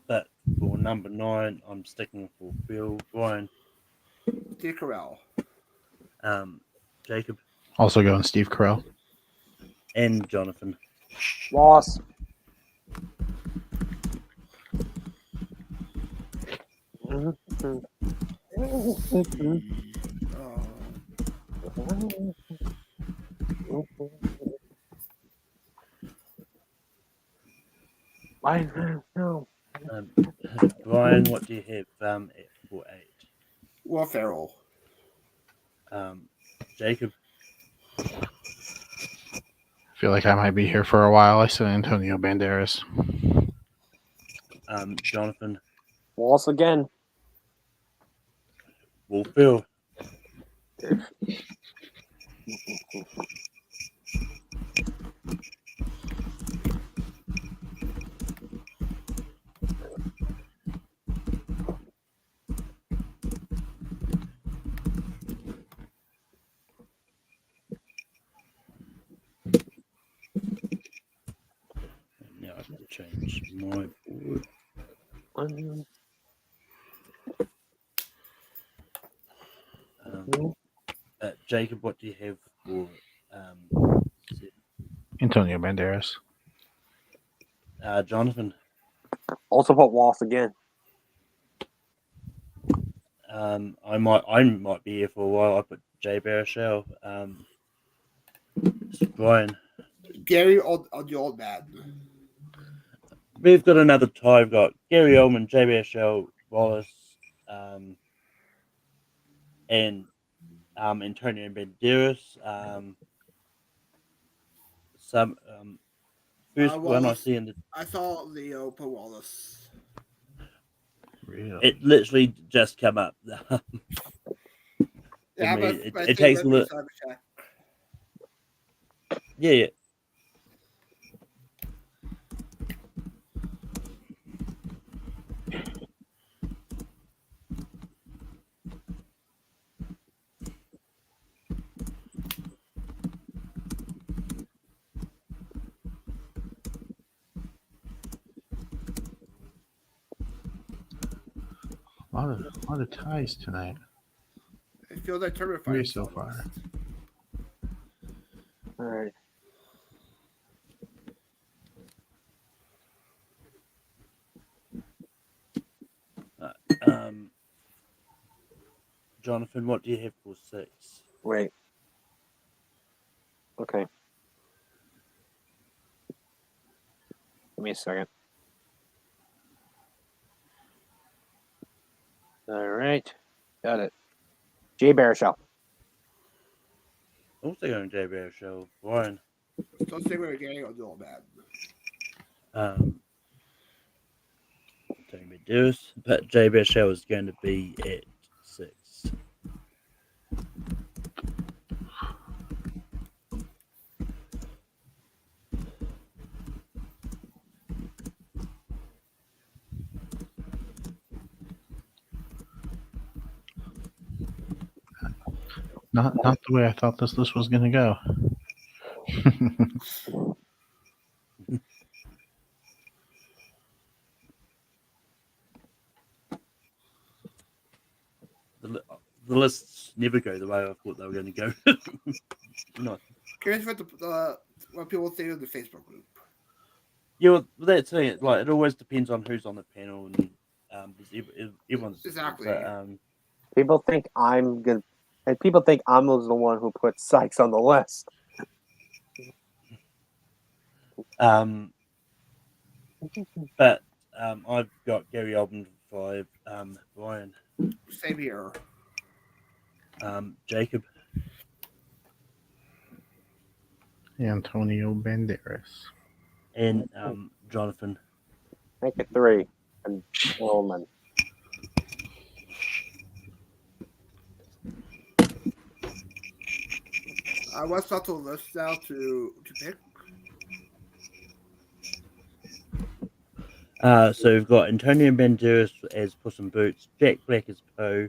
But for number 9, I'm sticking for Bill. Brian. Steve Carell. Jacob. Also going Steve Carell. And Jonathan. Loss. I know. Brian, what do you have for 8? Will Ferrell. Jacob. I feel like I might be here for a while. I said Antonio Banderas. Jonathan. Wallace again. Wolf Bill. Now I have to change my board. Jacob, what do you have for Antonio Banderas? Jonathan. Also put Wallace again. I might be here for a while. I put Jay Baruchel. Brian. Gary on the old man. We've got another tie. We've got Gary Oldman, Jay Baruchel, Wallace, and Antonio Banderas. Some first one I see in the. I saw Leo put Wallace. Really? It literally just come up. Yeah, it takes a little. Yeah. A lot of ties tonight. It feels like terrifying. 3 so far. All right. Jonathan, what do you have for 6? Wait. Okay. Give me a second. All right. Got it. Jay Baruchel. Also going to JBL show. Brian. Don't say we're getting or doing bad. Tony Medeiros, but JBL show is going to be at 6. Not the way I thought this list was going to go. The lists never go the way I thought they were going to go. No. Curious what people think of the Facebook group. Yeah, well, that's it. Like, it always depends on who's on the panel, and everyone's Exactly. But, People think I'm good, and people think I'm the one who put Sykes on the list. But I've got Gary Oldman for 5. Brian. Same here. Jacob. Antonio Banderas. And Jonathan. Make it 3. And Roman. What's not the list now to pick? So we've got Antonio Banderas as Puss in Boots, Jack Black as Poe,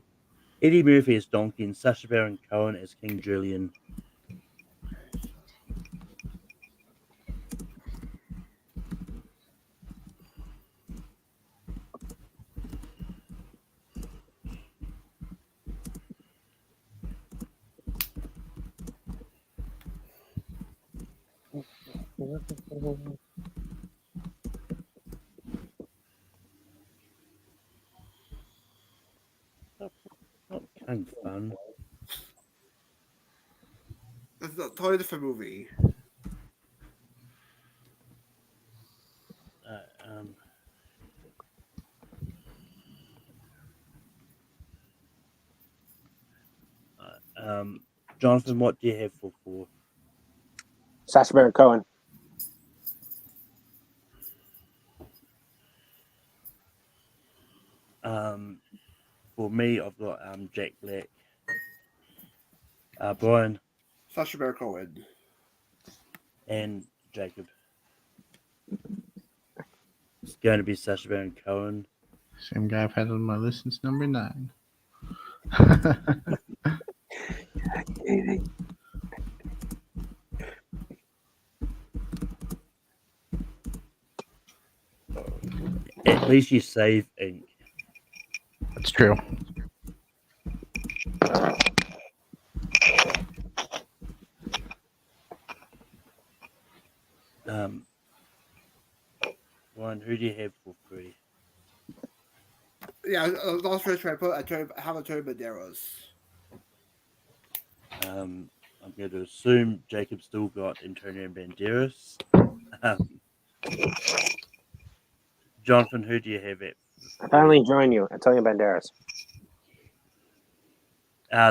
Eddie Murphy as Donkey, and Sacha Baron Cohen as King Julian. Kind of fun. It's a totally different movie. Jonathan, what do you have for 4? Sacha Baron Cohen. For me, I've got Jack Black. Brian. Sacha Baron Cohen. And Jacob. It's going to be Sacha Baron Cohen. Same guy I've had on my list since number 9. At least you save ink. That's true. Ryan, who do you have for 3? Yeah, last first try to have a Antonio Banderas. I'm going to assume Jacob still got Antonio Banderas. Jonathan, who do you have at? I finally join you, Antonio Banderas.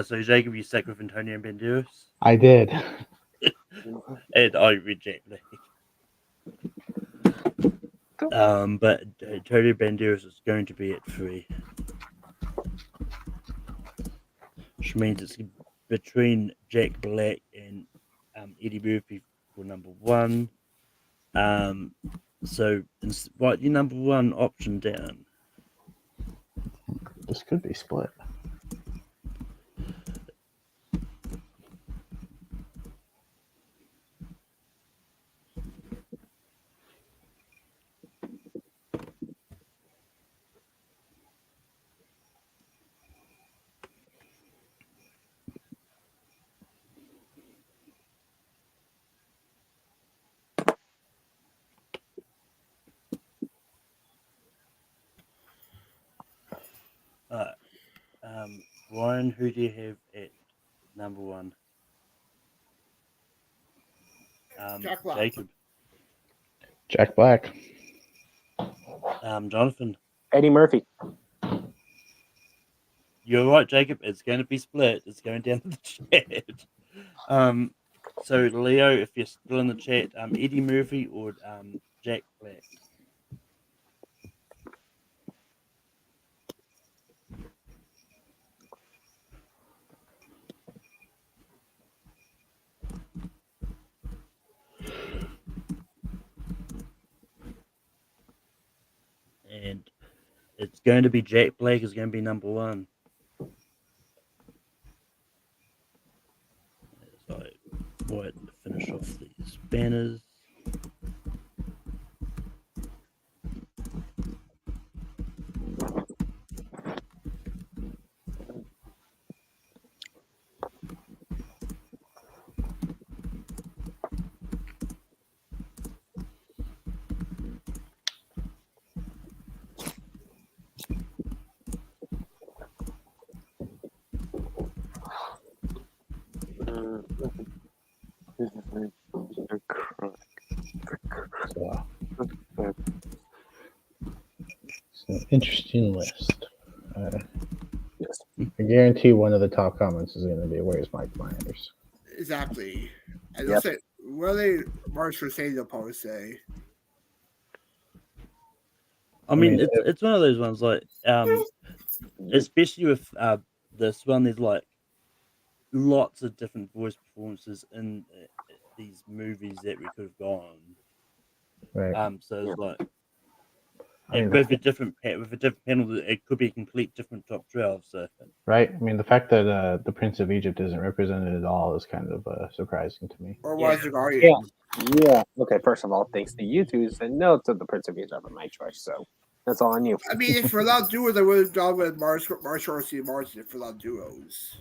So Jacob, you stuck with Antonio Banderas? I did. And I reject that. But Antonio Banderas is going to be at 3. Which means it's between Jack Black and Eddie Murphy for number 1. So write your number 1 option down. This could be split. Ryan, who do you have at number one? Jack Black. Jacob. Jack Black. Jonathan. Eddie Murphy. You're right, Jacob. It's going to be split. It's going down to the chat. So Leo, if you're still in the chat, Eddie Murphy or Jack Black. And it's going to be Jack Black is going to be number one. So, right, finish off these banners. It's an interesting list. Yes. I guarantee one of the top comments is going to be, "Where's Mike Myers?" Exactly. And Yep. they'll say, what are they March for saying they'll probably say? I mean, mean, it's one of those ones like especially with this one, there's like lots of different voice performances in these movies that we could have gone. Right. So it's like I mean, with a different panel, it could be a complete different top 12. So right. I mean, the fact that the Prince of Egypt isn't represented at all is kind of surprising to me. Or Yeah. was the Guardian? Yeah. Okay. First of all, thanks to you two, said no to the Prince of Egypt my choice. So that's all on you. I mean, if we're allowed duos, I would have gone with March or C. Martin if we're allowed duos.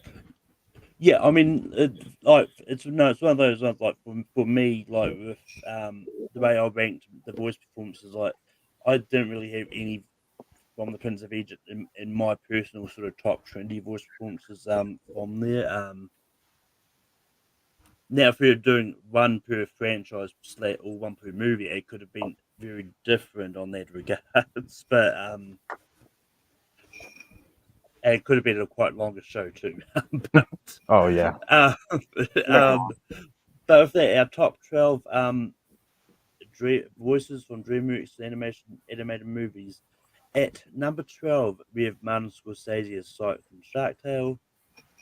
yeah, I mean, it's one of those ones like for me, like with the way I ranked the voice performances, like I didn't really have any from the Prince of Egypt in my personal sort of top trendy voice performances from there. Now, if we were doing one per franchise or one per movie, it could have been very different on that regards. But and it could have been a quite longer show too. But, Oh yeah. but with that, our top 12 voices from Dreamworks animated movies. At number 12, we have Martin Scorsese as Sight from Shark Tale.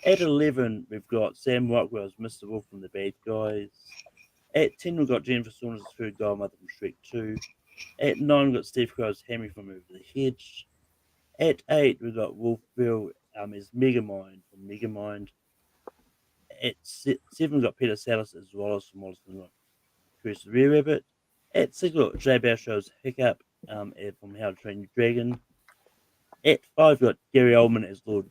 At 11, we've got Sam Rockwell as Mr. Wolf from The Bad Guys. At 10, we've got Jennifer Saunders as Third Godmother from Shrek 2. At 9, we've got Steve Carell as Hammy from Over the Hedge. At 8, we've got Wolf Bill as Megamind from Megamind. At 7, we've got Peter Sallis as Wallace from Wallace and Curse the Rare Rabbit. At 6, we've got Jay Baruchel's Hiccup from How to Train Your Dragon. At 5, we've got Gary Oldman as Lord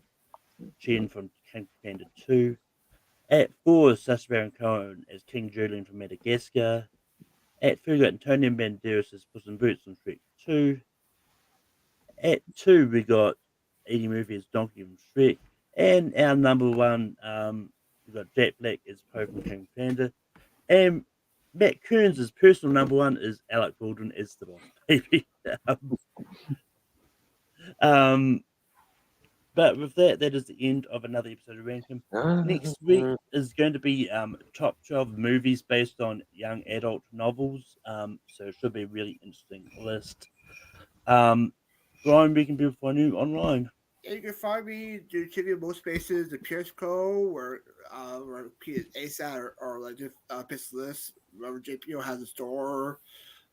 Chen from King Panda 2. At 4 is Sacha Baron Cohen as King Julian from Madagascar. At 3, we got Antonio Banderas as Puss in Boots from Shrek 2. At 2, we got Eddie Murphy as Donkey from Shrek. And our number 1, we got Jack Black as Poe from King Panda. And Matt Kearns' personal number 1 is Alec Baldwin as the Boss Baby. But with that, that is the end of another episode of Rankin. Next week is going to be top 12 movies based on young adult novels. So it should be a really interesting list. Brian, we can be find you online. Yeah, you can find me do trivia most spaces, the Pierce Co. or ASAT or like Piss List. Remember JPO has a store.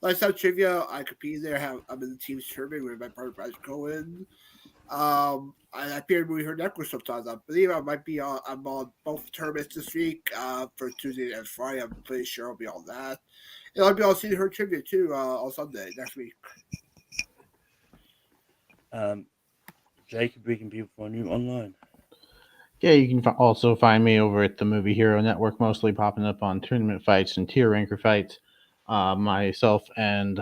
Lifestyle Trivia, I compete there. I'm in the team's tournament with my partner Brad Cohen. I appear in Movie Her Network sometimes. I believe I might be on. I'm on both tournaments this week. For Tuesday and Friday, I'm pretty sure I'll be on that. And I'll be on seeing her trivia too on Sunday next week. Jacob, we can people find you online. Yeah, you can also find me over at the Movie Hero Network, mostly popping up on tournament fights and tier ranker fights. Myself and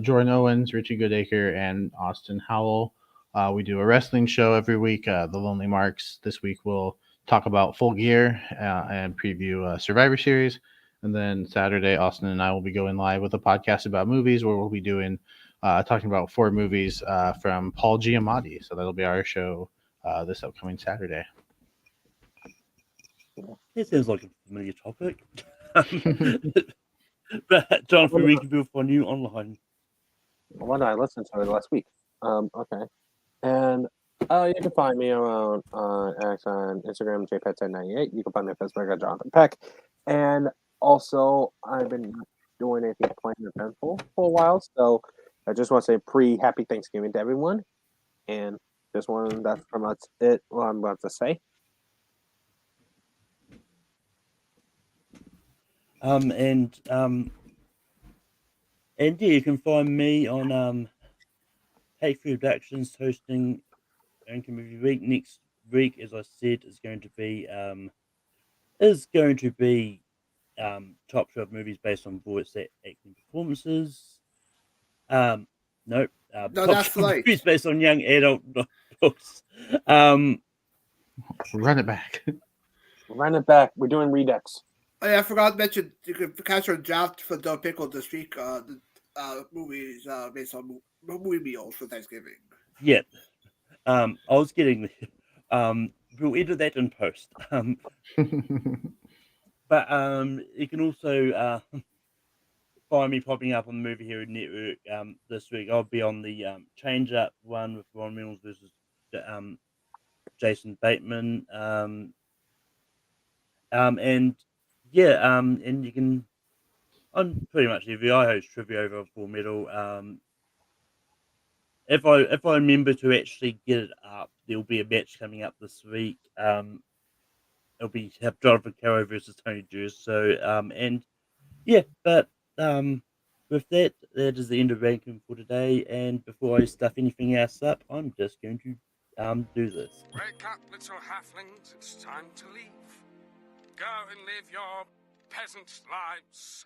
Jordan Owens, Richie Goodacre, and Austin Howell We do a wrestling show every week, The Lonely Marks. This week we'll talk about Full Gear and preview Survivor Series. And then Saturday, Austin and I will be going live with a podcast about movies where we'll be doing talking about 4 movies from Paul Giamatti. So that'll be our show this upcoming Saturday. It sounds like a familiar topic. But Jonathan, we can build for you online. When I listened to it last week. Okay. And you can find me around X on Instagram, jpet1098. You can find me on Facebook at Jonathan Peck. And also, I've been doing anything plain and eventful for a while. So I just want to say pre-happy Thanksgiving to everyone. And that's pretty much it. What I'm about to say. And yeah, you can find me on Hate Free Productions hosting Anchor Movie Week. Next week, as I said, is going to be top 12 movies based on voice acting performances. Nope. No, top that's 12 right. movies based on young adult books. Run it back. Run it back. We're doing Redux. Oh, yeah, I forgot to mention you can catch our draft for Doug Pickle this week. The movies based on movie meals for Thanksgiving. Yeah. I was getting we'll edit that in post. But you can also find me popping up on the Movie Hero Network this week. I'll be on the Change Up one with Ron Reynolds versus Jason Bateman. And yeah, and you can on pretty much every I host trivia over Full Metal. If I remember to actually get it up, there'll be a match coming up this week. It'll be Jonathan Caro versus Tony Juice. So and yeah, but with that is the end of ranking for today. And before I stuff anything else up, I'm just going to do this. Wake up, little halflings, it's time to leave. Go and live your peasant lives.